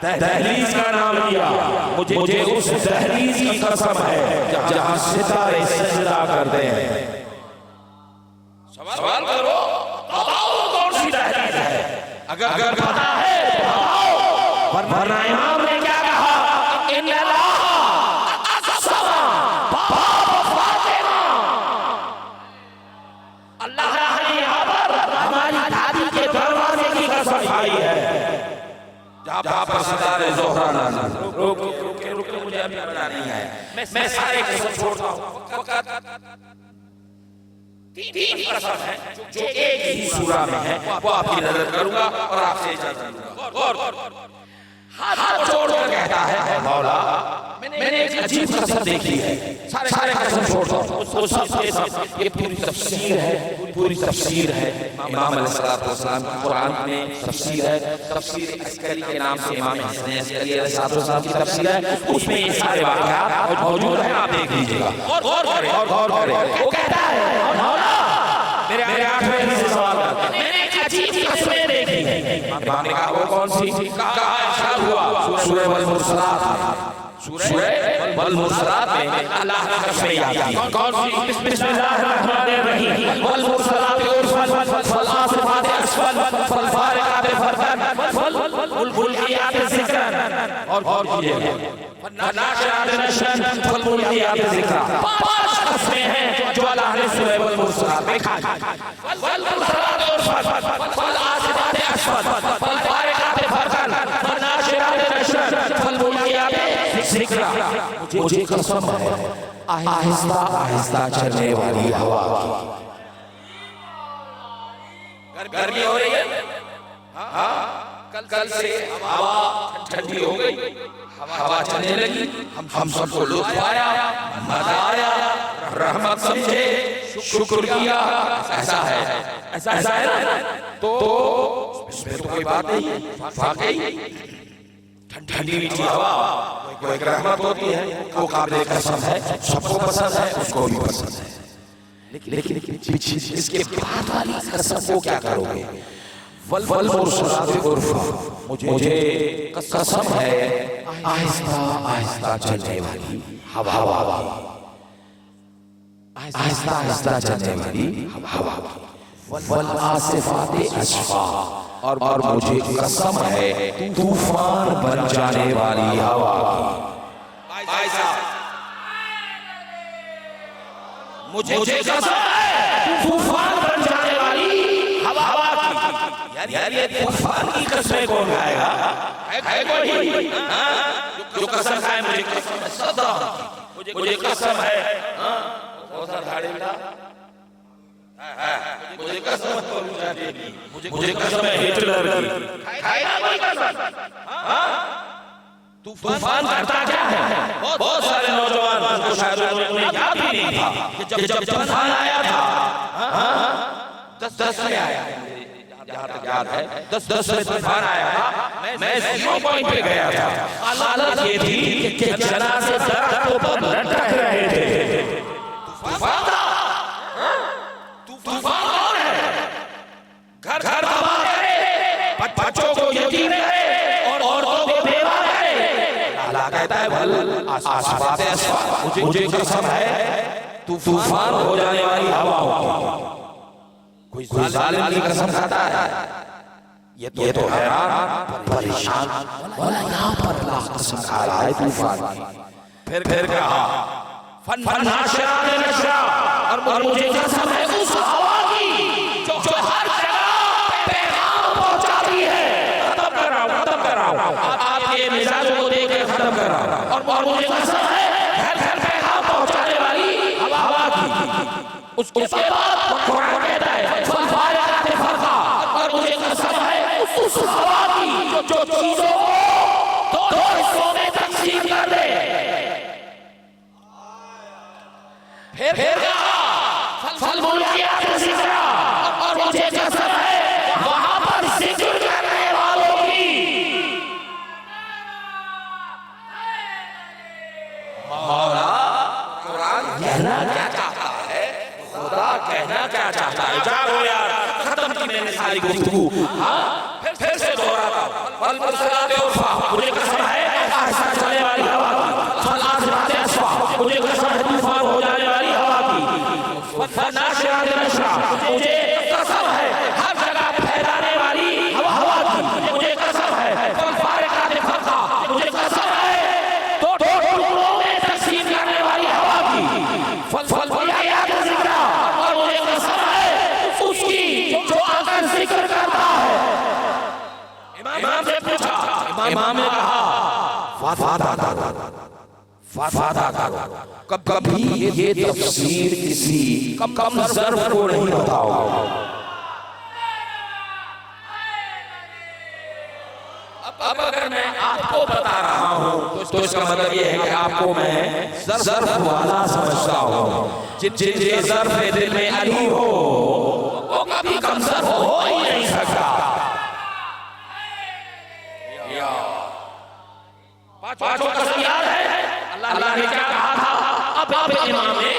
दहलीज का नाम लिया। मुझे उस दहलीज की कसम है जहां सितारे सजदा करते हैं। सवाल करो, बताओ कौन सी दहलीज है। अगर पता है तो बताओ, वरना इमाम ने क्या कहा, अल्लाह ने यहाँ पर हमारी दादी के दरवाजे की कसम खाई है जहाँ पर सितारे ज़ोहरा नाज़िल। रुके, मुझे अभी पता नहीं है, मैं सारे कसम छोड़ता हूँ। तीन कसम है जो एक ही सूरा में है, वो आपकी नजर करूंगा और आपसे इजाजत लूंगा। हाथ जोड़कर कहता है, मौला मैंने एक अजीब कसम देखी है, सारे कसम छोड़ता हूं। ये पूरी तफसीर है। इमाम अलैहिस्सलाम की कुरान में तफसीर है, तफसीर अस्करी के नाम से इमाम हसन अस्करी अलैहिस्सलाम की तफसीर है। उसमें ये सारे वाक़यात मौजूद हैं, आप देख लीजिएगा। गौर करें। वो कहता है, मौला मेरे 8वें हिस्से सवाल करता है, मैंने एक अजीब कसमें देखी है। इमाम ने कहा, वो कौन सी? कहा इरशाद हुआ सूरह वल मुरसलात में अल्लाह की कसमें याद की। कौन सी? बिस्मिल्लाहिर रहमानिर रहीम, वल मुरसलात उर्फन, वल आसिफात असफल, वल फारिकात फरकन, वल मुल्कियात ज़िक्रन। और कीजिएगा, नाशिरात नशरन, वल मुल्कियात ज़िक्रा। 5 कसमें हैं जो अल्लाह ने सूरह वल मुरसलात में खाई। वल मुरसलात उर्फन, वल आसिफात असफल, वल फारिकात फरकन, वल नाशिरात नशरन, वल मुल्कियात ज़िक्रा। मुझे कसम है आहिस्ता आहिस्ता चलने वाली हवा की। गर्मी हो रही है, कल से हवा ठंडी हो गई, हवा चलने लगी, हम सबको लुत्फ आया, मजा आया, रहमत समझे, शुक्र किया। ऐसा है ना? तो इसमें तो कोई बात नहीं, वाकई ठंडी मीठी हवा वो एक रहमत होती है, वो काबिल कसम है, सबको पसंद है, उसको भी पसंद है। लेकिन इसके बाद वाली कसम को क्या करोगे? वल मुरसलात उर्फा, मुझे कसम है आहिस्ता आहिस्ता चलने वाली हवा, आहिस्ता आहिस्ता चलने वाली हवा। वल आसिफात असफा, और मुझे कसम है तूफान बन जाने वाली हवा। मुझे कसम है तूफान बन जाने वाली हवा की। यार ये तूफान की कसमें कौन खाएगा? है कोई जो कसम खाए? मुझे कसम है सदा, मुझे कसम है मुझे कसम, मुझे कसम है हिटलर की। खाएगा कोई कसम? तूफान करता क्या है? बहुत सारे नौजवान को शायद उन्हें याद भी नहीं था कि जब तूफान आया था 10 में आया, जहाँ तक याद है 10 में तूफान आया था। मैं 0 पॉइंट पे गया था। हालत ये थी कि जनाज़े दरख्तों पर लटक रहे थे। तूफान कौन है? घर तबाह करे, बच्चों को यतीम करे और औरतों को बेवा करे। अल्लाह कहता है वल आसिफात असफा, मुझे कसम है तूफान हो जाने वाली हवा होगी। कोई जालिम की कसम खाता है? ये तो हैरान परेशान वाला यहाँ पर अल्लाह कसम खा रहा है तूफान की। फिर कहा फन नाशिरात नशरा, और मुझे कसम है उस हवा की जो हर जगह पैगाम पहुंचाती है। खत्म कर रहा हूं आपके मिजाजों को देख के खत्म कर रहा हूं। और मुझे कसम है घर घर पैगाम पहुंचाने वाली हवा की। उसके बाद कुरान कहता है फलफारियात फरका। और मुझे कसम है उस हवा की जो चीजों को दो हिस्सों में तकसीम कर दे। फिर फल मुल्कियात जिक्रा। और मुझे कसम है वहां पर जिक्र करने वालों की। मौला कुरान कहना क्या चाहता है, खुदा कहना क्या चाहता है? जाओ यार, खत्म की मैंने सारी गुफ्तगू। फिर से दोहराता हूं, फल मुल्कियात उर्फा। मुझे कसम है आहिस्ता चलने वाली हवा की। फल आज़िमात अस्फा। मुझे कसम है तूफान हो जाने वाली हवा की। फल नाशिरात नशरा। मुझे कसम है हर जगह फैलाने वाली हवा की। मुझे कसम है फल फारिकात फरका। मुझे कसम है दो टुकड़ों में तकसीम करने वाली हवा की। फल मुल्कियात जिक्रा। और मुझे कसम है उसकी जो आकर जिक्र करता है। इमाम से पूछा, इमाम ने कहा वादा करो कभी ये तफसीर किसी कम ज़र्फ़ को नहीं बताओ। अब अगर मैं आपको बता रहा हूं तो इसका मतलब ये है कि आपको मैं ज़र्फ़ वाला समझता हूं। जिनके ज़र्फ़ दिल में अली हो वो कभी कम ज़र्फ़ हो ही नहीं सकता। पांचों कसम याद है अल्लाह ने क्या कहा था? अब इमाम ने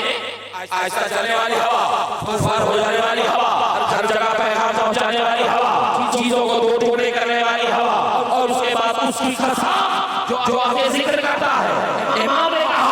आहिस्ता चलने वाली हवा, फुरफार हो जाने वाली हवा, हर जगह पैगाम पहुंचाने वाली हवा, चीजों को दो टुकड़े करने वाली हवा। और उसके बाद उसकी कसम जो आगे जिक्र करता है। इमाम ने कहा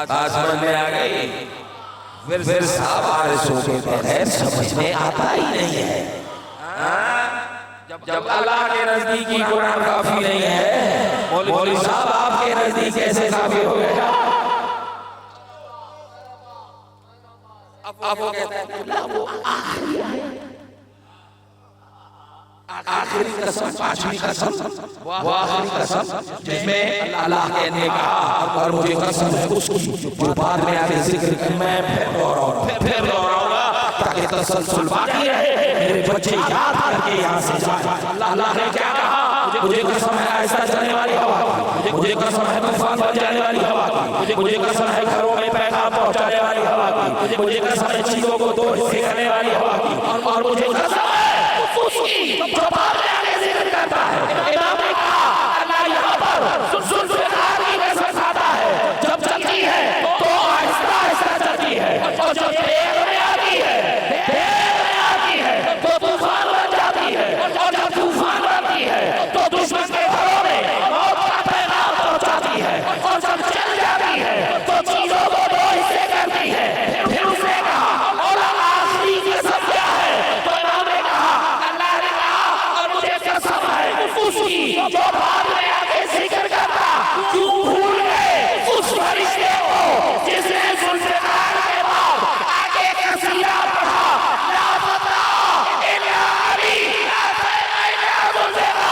बात समझ में आ गई। फिर साबारिशों के बगैर समझ में आता ही नहीं है। जब अल्लाह के नजदीकी कुरान काफी नहीं है, मौलवी साहब आपके नजदीक कैसे काफी हो गया? अब वो कहते हैं वो आखिरी कसम, पांचवी कसम, वो आखिरी कसम जिसमें अल्लाह ने कहा और मुझे कसम है उसकी जो बाद में आगे जिक्र मैं फिर दोहराऊंगा ताकि तसल्सल बाकी रहे, मेरे बच्चे याद करके यहाँ से जाए। अल्लाह ने क्या कहा? मुझे कसम है आहिस्ता चलने वाली हवा की। मुझे कसम है तूफान बन जाने वाली हवा की। मुझे कसम है घरों में पैगाम पहुंचाने वाली हवा की। मुझे कसम है चीजों को दो हिस्से करने वाली हवा की। और मुझे कसम है उसकी जो बाद में आगे जिक्र करता है। इमाम ने कहा अल्लाह यहाँ पर जुल्फ़िकार की कसम खाता है। जब चलती है तो आहिस्ता आहिस्ता चलती है, और जब देर में आती है तो तूफान बन जाती है, और जब तूफान बनती है तो दुश्मन के घरों में मौत का पैगाम पहुंचाती है, और जब चल जाती है तो चीजों को दो हिस्से करती है। फिर उसने कहा और आखिरी कसम क्या है? तो इमाम ने कहा अल्लाह ने कहा और मुझे कसम है उसकी जो बाद में आके जिक्र करता, क्यों भूल गए उस फरिश्ते को जिसने जुल्फ़िकार के बाद आगे कसीरा पढ़ा, ला पता इल्ला अली ला जुल्फ़िकार।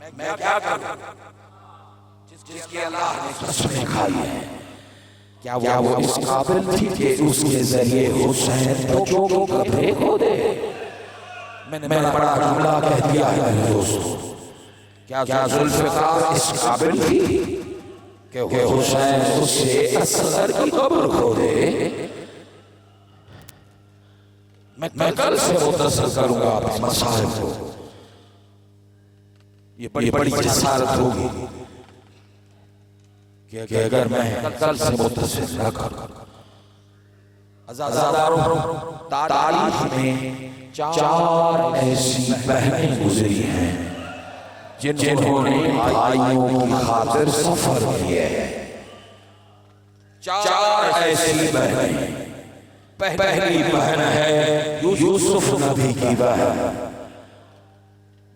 मैं क्या करूं जिसकी अल्लाह ने कसमें खाई है। क्या वो इस काबिल थी कि उसके जरिए हुसैन बच्चों को कब्रें खोदे? मैंने बड़ा जुमला कह दिया है मेरे दोस्तों। क्या जुल्फ़िकार इस काबिल थी कि हुसैन उससे असगर की कब्र खोदे? मैं कल से मुतसर करूंगा अपने मसाइल को। ये बड़ी जसारत होगी कि अगर मैं कल से मुतसर न करूं। अज़ादारों, तारीख में 4 ऐसी बहनें गुजरी हैं जिन्होंने भाइयों की खातिर सफर किया है। 4 ऐसी बहनें। पहली बहन है यूसुफ नबी की बहन,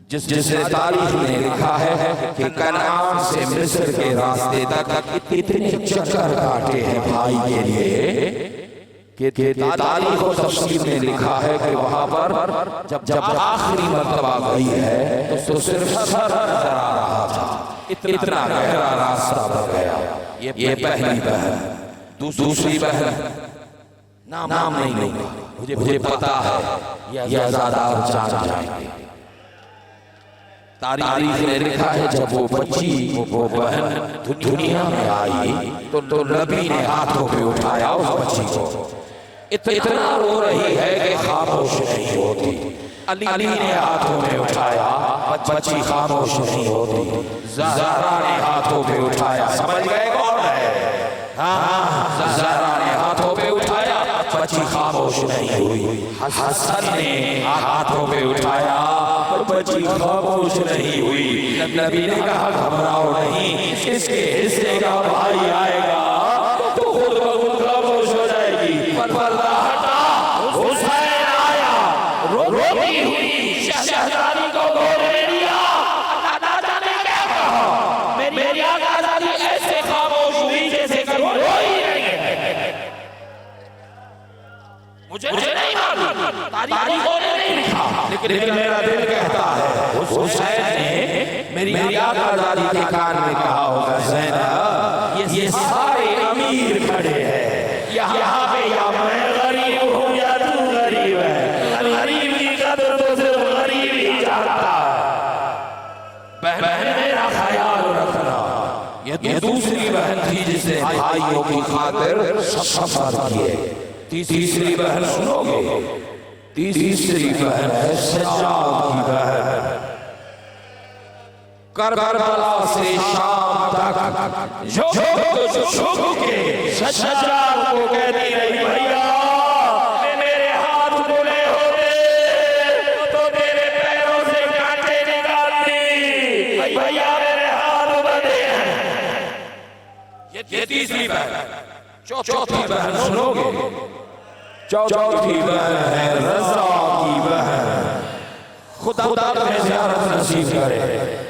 जिसे तारीख में लिखा है कि कनान से मिस्र के रास्ते तक इतने चक्कर काटे हैं भाई के लिए कि तारीख और तफसीर में लिखा है कि वहां पर जब आखिरी मर्तबा गई है तो सिर्फ सर नजर आ रहा था, इतना गहरा रास्ता बन गया। ये पहली बहन। दूसरी बहन नाम नहीं लूंगा, मुझे पता है ये ज़्यादा जान जाएंगे। तारीख में लिखा है जब वो बच्ची वो बहन दुनिया में आई तो नबी ने हाथों पे उठाया उस बच्ची को। इतना रो रही है कि खामोश नहीं होती। अली ने हाथों में उठाया, बच्ची खामोश नहीं होती। ज़हरा ने हाथों पे उठाया, समझ गए कौन है? हाँ, ज़हरा ने हाथों पे उठाया, बच्ची खामोश नहीं हुई। हसन ने हाथों पे उठाया, बच्ची खामोश नहीं हुई। नबी ने कहा घबराओ नहीं, इसके हिस्से का भाई आएगा तो खुद ब खुद खामोश हो जाएगी। पर्दा हटा, हुसैन आया, रोती हुई शहजादी को गोद में लिया। दादा ने क्या कहा? मेरी आज़ादी ऐसे खामोश हुई जैसे कभी रोई नहीं है। मुझे नहीं मालूम, तारीखों ने नहीं लिखा, लेकिन मेरा दिल कहता है हुसैन ने मेरी आज़ादी के कान में कहा होगा, ज़ैनब ये सारे अमीर खड़े हैं यहाँ पे, या मैं गरीब हूँ या तू गरीब है। गरीब की कदर तो सिर्फ गरीब ही जानता है। बहन मेरा ख्याल रखना। ये दूसरी बहन थी जिसने भाइयों की खातिर सफर किए। तीसरी बहन सुनोगे? तीसरी बहन है सज्जाद की बहन। करबला से शाम तक झुक के सज्जाद को कहती रही, भैया मेरे हाथ बुले होते तो तेरे पैरों से कांटे निकालती। भैया मेरे हाथ बंधे हैं। ये तीसरी बहन। चौथी बहन सुनोगे? चौथी बहन है रज़ा की बहन। खुदा तुम्हें ज़ियारत नसीब करे।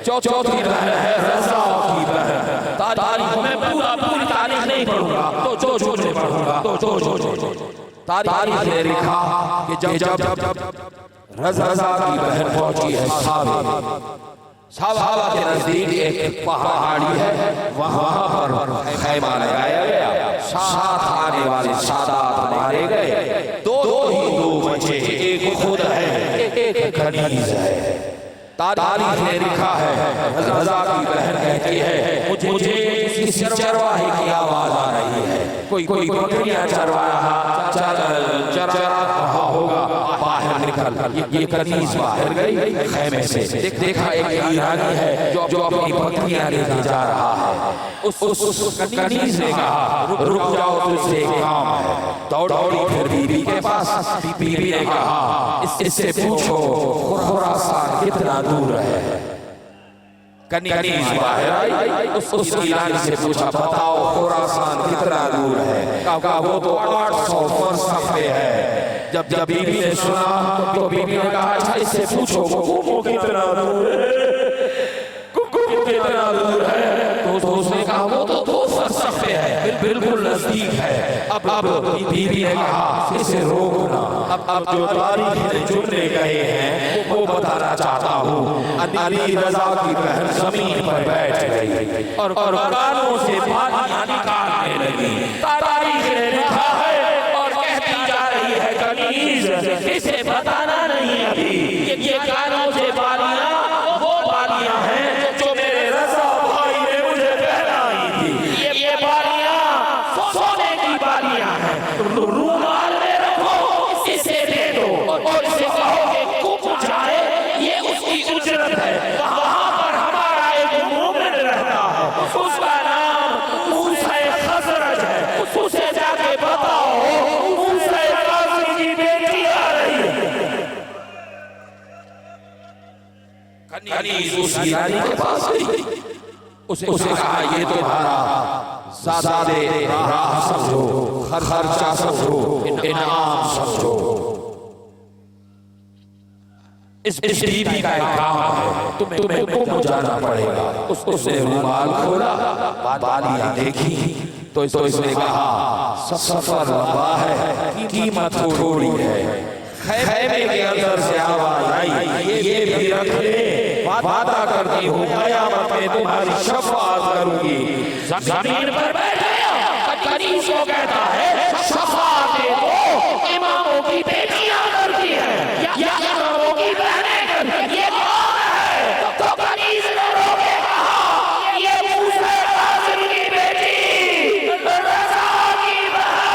चौथी बहन है रज़ा की बहन। तारीख में पूरी तारीख नहीं पढ़ूंगा, तो जो पढ़ूंगा तो तारीख ने लिखा कि जब रज़ा की बहन पहुंची है सावा के नजदीक एक पहाड़ी है, वहां पर खैमा लगाया गया। साथ आने वाले सादात मारे गए। दो बचे, एक खुद है, एक कनीज है। तारीख ने लिखा है रज़ा की बहन कहती है मुझे किसी चरवाहे की आवाज आ रही है। कोई बकरियां चरवा रहा होगा। बाहर निकल, ये कनीज बाहर गई खैमे से। देखा एक ईरानी है जो अपनी बकरियां लेके जा रहा है। उस कनीज ने कहा रुक जाओ, तुझसे एक काम है। दौड़ी फिर बीबी के पास। बीबी ने कहा इससे पूछो खुरासान कितना दूर है। कनीज बाहर आई, उस ईरानी से पूछा बताओ खुरासान कितना दूर है। कहा वो तो 800 फरसख पे है। जब बीबी ने सुना तो बीबी ने कहा अच्छा इससे पूछो वो कितना दूर है, कितना दूर है। तो उसने कहा वो तो 2 फरसख पे है, बिल्कुल नजदीक है। अब अब बीबी ने कहा इसे रोकना, अब जो तारीख चुनने गए हैं वो बताना चाहता हूँ। अली रजा की बहन जमीन पर बैठ गई और कानों से बालियां निकालने लगी। तारीख ने लिखा है और कहती जा रही है कनीज इसे बताना नहीं अभी, ये कानों से बालियां वो बालियां हैं जो मेरे रजा भाई ने मुझे पहनाई थी। ये बालियां सोने की बालियां हैं, रूमाल में रखो, इसे दे दो और इसे कहो कि कुछ जाए, ये उसकी उजरत है। वहां पर हमारा एक मोमिन रहता है, उसका नाम मूसा खजरज है, उसे जाके बताओ मूसा काज़ी की बेटी आ रही है। कनीज उस ईरानी के पास गई, उसे कहा ये तुम्हारा ज़ादे राह समझो, खर्चा समझो, इनाम समझो। इस बीबी का एक काम है, तुम्हें गुम जाना पड़ेगा। उसने रुमाल खोला, बालियां देखी तो इसने कहा सफर लंबा है, कीमत थोड़ी है। खैमे के अंदर से आवाज आई ये भी रख ले, वादा करती हूँ क़यामत में तुम्हारी शफाअत करूंगी। जमीन पर बैठ गया, कनीज को कहता है शफाअत दे दो, इमामों की बेटियां करती है या इमामों की बहनें करती, ये कौन है? तो कनीज ने रोके कहा ये मूसा काज़ी की बेटी रज़ा की बहन।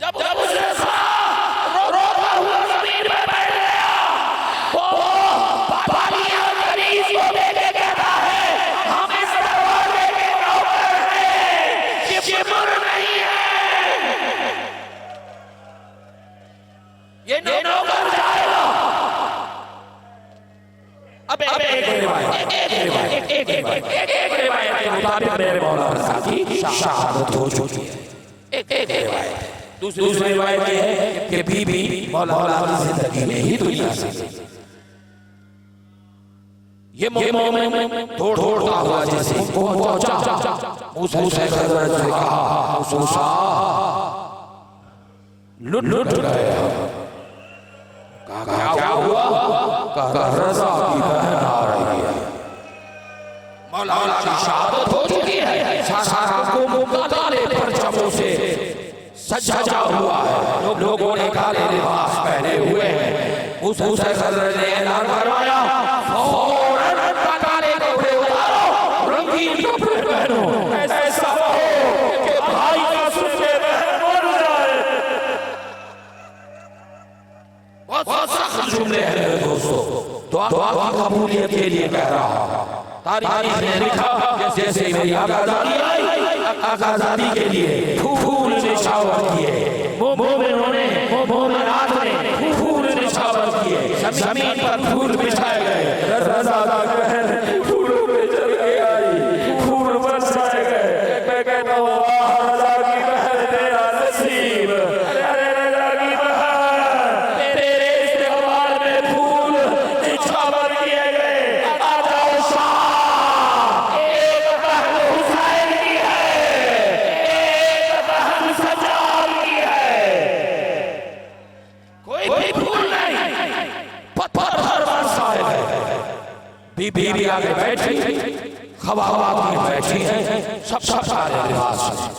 जब उसने रोता हुआ जमीन पर बैठ गया, वो बालियां कनीज को देके कहता है हम इस दरवाजे के नौकर हैं, शिमर नहीं है, ये नौकर जाएगा। अब एक रिवायत के मुताबिक मेरे मौलाना साहब की शहादत हो चुकी है। एक रिवायत है। दूसरी रिवायत ये है कि बीबी मौलाना की जिंदगी में ही दुनिया से गई। ये मोमिन दौड़ता हुआ जैसे पहुंचा, मूसा खजरज ने कहा मूसा लुट गए। क्या हुआ? रज़ा की बहन आ रही है, मौलाना की शहादत हो चुकी है, सारा काले परचमों से सजा हुआ है, लोगों ने काले लिबास पहने हुए हैं। मूसा खजरज ने ऐलान करवाया फौरन काले कपड़े उतारो, रंगीन कपड़े पहनो, ऐसा हो कि भाई का सुनके बहन मर जाए। बहुत सख्त जुमले हैं मेरे दोस्तों, दुआ की कबूलियत के लिए कह रहा हूं। तारीख ने लिखा जैसे मेरी आज़ादी आई, आज़ादी के लिए फूल निछावर किए, मोमिनों ने मोमिनात ने फूल निछावर किए, जमीन पर फूल बिछाए गए। रज़ा का कहन फूलों पे चल के आई, फूल बरसाए गए। मैं कहता हूँ रज़ा की बहन तेरा नसीब, अरे रज़ा की बहन तेरे इस्तेमाल में फूल निछावर किए गए। आ जाओ शाह, एक बहन हुसैन की है, एक बहन सज्जाद की है, कोई फूल नहीं, पत्थर बरसाए गए। बीबी आगे बैठी, खवाबात में बैठी है, सब सारे लिबास हैं।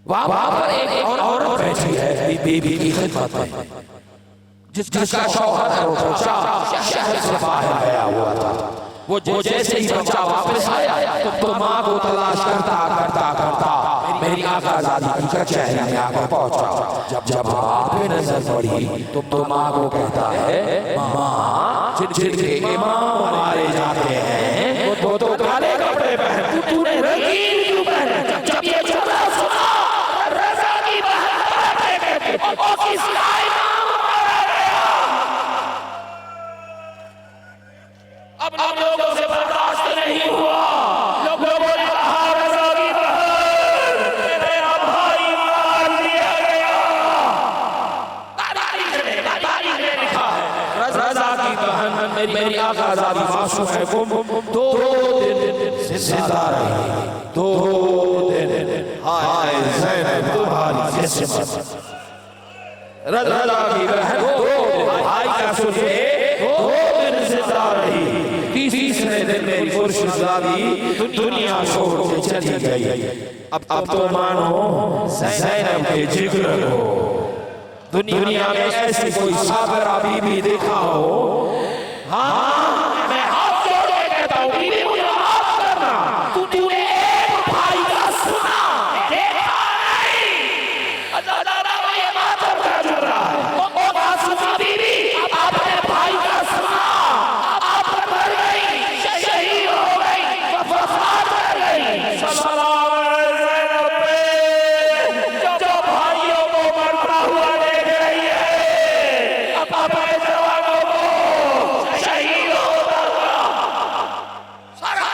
वहां पर एक औरत बैठी है बीबी की खिदमत में, जिसका शौहर शहर से बाहर गया हुआ था। वो जैसे ही बच्चा वापस आया तो माँ को तलाश करता मेरी आज़ादी की कचहरी में आकर पहुंचा। जब माँ पे नजर पड़ी तो माँ को कहता है माँ जिनके इमाम मारे जाते हैं वो तो काले कपड़े पहन, तूने रंगीन क्यों पहने? जब ये जुमला सुना रज़ा की बहन और किसका इमाम मारा गया। अब लोगों से बर्दाश्त नहीं हुआ, लोगों ने कहा रज़ा की बहन तेरा भाई मार दिया गया। तारीख ने लिखा है रज़ा की बहन मेरी आज़ादी मासूम है गुम 2 दिन जिंदा रही 2 दिन हाय ज़ैनब तुम्हारी किस्मत रज़ा की बहन 2 दिन भाई का सुने 2 दिन जिंदा रही तीसरे दिन मेरी खुर्शीदादी दुनिया छोड़ के चली गई अब तो मानो ज़ैनब के जिक्र को दुनिया में ऐसी कोई साबरा बीबी देखा हो हाँ मैं हाथ जोड़ के कहता हूँ बीबी मुझे माफ करना तूने एक भाई का सुना देखा नहीं अल्लाह ये मातम का जुड़ रहा है ओ मासूमा बीबी आपने भाई का सुना आप मर गई शहीद हो गई वफात कर गई सलाम जो भाइयों को मरता हुआ देख रही है अपने जवानों को शहीद होता हुआ सारा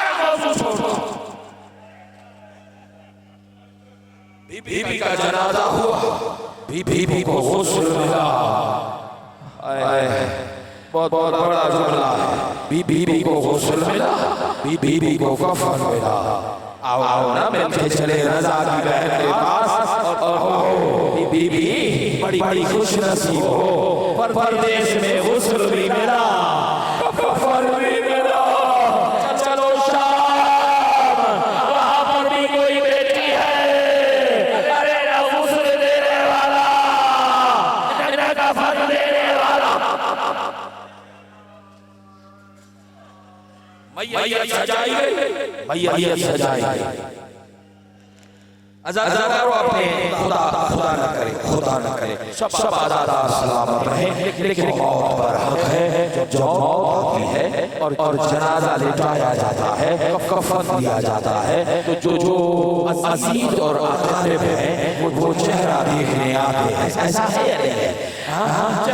बीबी का जनाजा हुआ बीबी को गुस्ल मिला बहुत बड़ा जुमला है बीबी को गुस्ल मिला बीबी को कफन मिला आओ ना मिलके चले रज़ा की बहन के पास बीबी बड़ी खुश नसीब हो परदेश में गुस्ल भी मिला कफन भी मिला चलो शाम वहां पर भी कोई बेटी है अरे ना गुस्ल देने वाला ना कफन देने वाला मैयत सजाई गई मैयत सजाई गई अज़ादारो अपने खुदा न करे सब आज़ादार सलामत रहे लेकिन मौत पर हक है जब मौत आती है और जनाजा लेटाया जाता है कफन दिया जाता है तो जो अजीज और अक़ारिब हैं वो चेहरा देखने आते हैं ऐसा है या नहीं है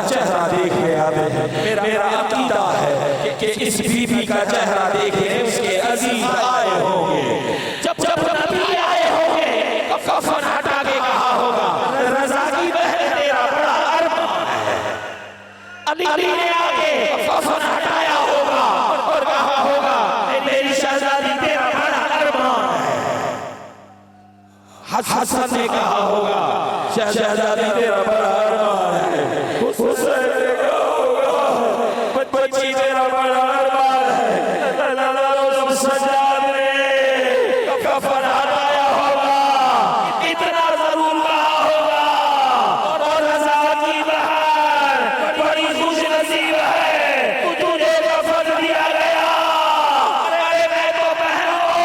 चेहरा देखने आते हैं मेरा अक़ीदा है कि इस बीबी का चेहरा देखने उसके अजीज आए होंगे जब नबी आए होंगे कफन हटा के कहा होगा रज़ा की बहन तेरा बड़ा अरमान है अली ने आके कफन हटाया होगा और कहा होगा मेरी शहजादी तेरा बड़ा अरमान है हसन ने कहा होगा शहजादी तेरा बड़ा अरमान है हुसैन ने कहा होगा बच्ची तेरा बड़ा अरमान है सज्जाद ने कफन हटाया होगा इतना जरूर कहा होगा और रज़ा की बहन बड़ी खुश नसीब है तुझे कफन दिया गया अरे मैं तो बहनों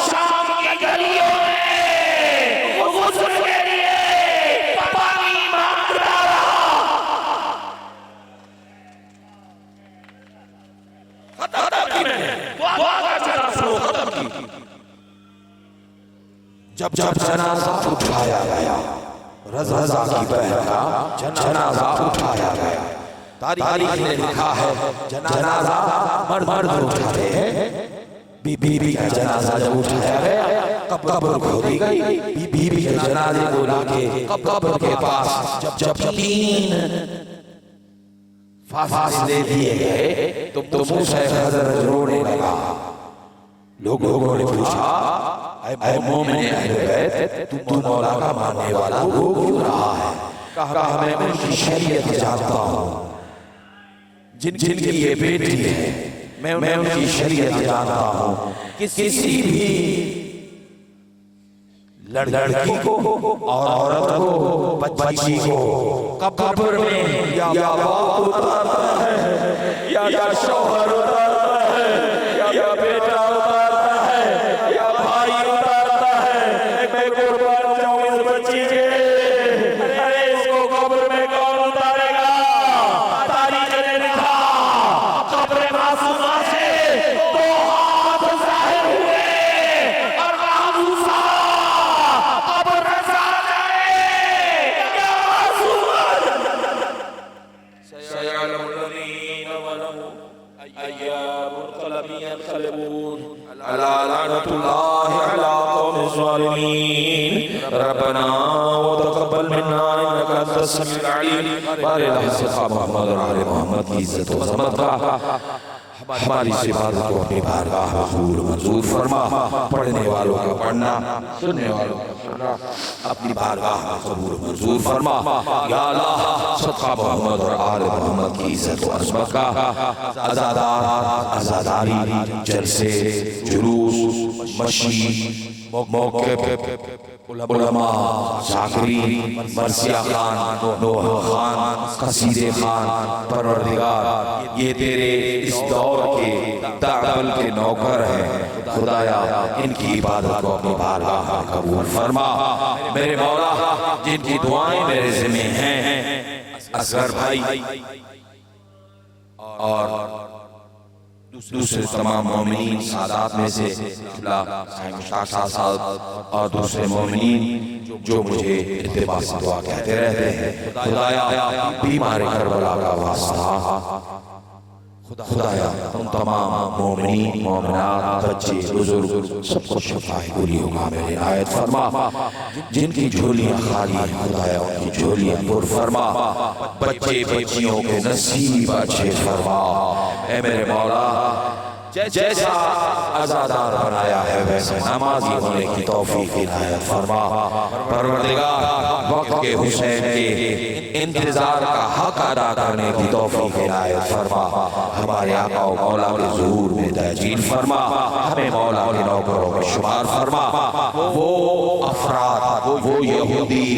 शाम की गलियों में गुस्ल के लिए पानी मांगता रहा खत्म की मैंने दुआ का चला शुरू खत्म की जब जनाजा उठाया गया रज़ा की बहन का जनाजा उठाया गया तारीख ने लिखा है जनाजा मर्द उठाते हैं बीबी का जनाजा जब उठाया गया कब्र खोदी गई बीबी के जनाजे को लाके कब्र के पास जब 3 फासले दिए गए तो मूसा हज़रत रोने लगा लोगों ने पूछा ऐ मोमिन अहले बैत तू मौला का मानने वाला वो क्यों रहा है कहा मैं उनकी शरीयत जानता हूँ जिनकी ये बेटी है मैं उनकी शरीयत जानता हूँ किसी भी लड़की को और औरत को बच्ची को कब्र में या बाप उतारता है या शौहर उतारता है या बेटा उतारता है या भाई उतारता है मैं कुर्बान जाऊं इस बच्ची के अरे इसको कब्र में कौन उतारेगा तारीख ने लिखा कब्र मासूमा से 2 हाथ ज़ाहिर हुए और कहा मूसा अब रज़ा जाए या मासूमा सयअलमुल्लज़ीन ज़लमू अय्यामुल क़लबी यनक़लिबून अला लअनतुल्लाहि अला क़ौमिज़ ज़ालिमीन रब्बना व तक़ब्बल मिन्ना इन्नका समीउल अलीम बारे सदका मोहम्मद और आले मोहम्मद की इज्जत व अज़मत का हमारी इस इबादत को अपनी बारगाह में कबूल मंजूर फरमा। पढ़ने वालों का पढ़ना, सुनने वालों का सुनना अपनी बारगाह में कबूल मंजूर फरमा। या अल्लाह सदका मोहम्मद और आले मोहम्मद की इज्जत व अज़मत का अज़ादार, अज़ादारी, जलसे, जुलूस, मशी, मौक़िफ़, उलमा, ज़ाकिरीन, मरसिया खान, नूह खान, कसीदे खान, परवरदिगार ये तेरे इस दौर के दावल के नौकर हैं। खुदाया इनकी इबादत को अपनी बारगाह में कबूल फरमा। मेरे मौला जिनकी दुआएं मेरे ज़िम्मे हैं, असगर भाई और दूसरे तमाम मोमिनीन सादात में से मुश्ताक साहब और दूसरे मोमिनीन जो मुझे इत्तिबा से दुआ कहते रहते हैं। खुदाया बीमार करबला का वास्ता, खुदाया उन तमाम मोमिनीन, मोमिनात, बच्चे, बुजुर्ग सबको शफाए कुलियों का मेरे इनायत फरमा। जिनकी झोलियां खाली हैं खुदाया उनकी झोलियां पुर फरमा। बच्चे बच्चियों के नसीब अच्छे फरमा। ऐ मेरे मौला जैसा आज़ादार बनाया है वैसे नमाजी होने की तौफीक इनायत फरमा। परवरदिगार वक्त के हुसैन के इंतजार का हक अदा करने की तौफीक इनायत फरमा। हमारे आका और मौला के ज़ुहूर में तहजील फरमा। हमें मौला के नौकरों में शुमार फरमा। वो अफराद, वो यहूदी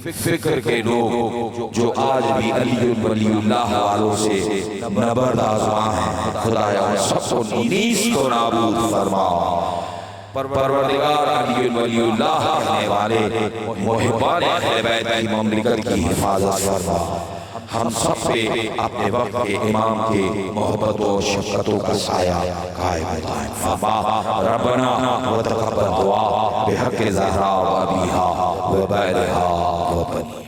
फिक्र के लोग जो आज भी अलीउल्लाह वालों से नबरदाज़ा हैं, खुदाया उन सबको नीनीस को नाबूद फरमा। परवरदिगार अलीउल्लाह कहने वाले मुहिब्बान अहले बैत की ममलिकत की हिफाजत फरमा। हम सब पे अपने वक्त के इमाम के मोहब्बतों और शफ़क़तों का साया कायम दायम फरमा। रब्बना व तक़ब्बल दुआ बिहक़्क़ि ज़हरा व अबीहा व बैरिहा व बनी।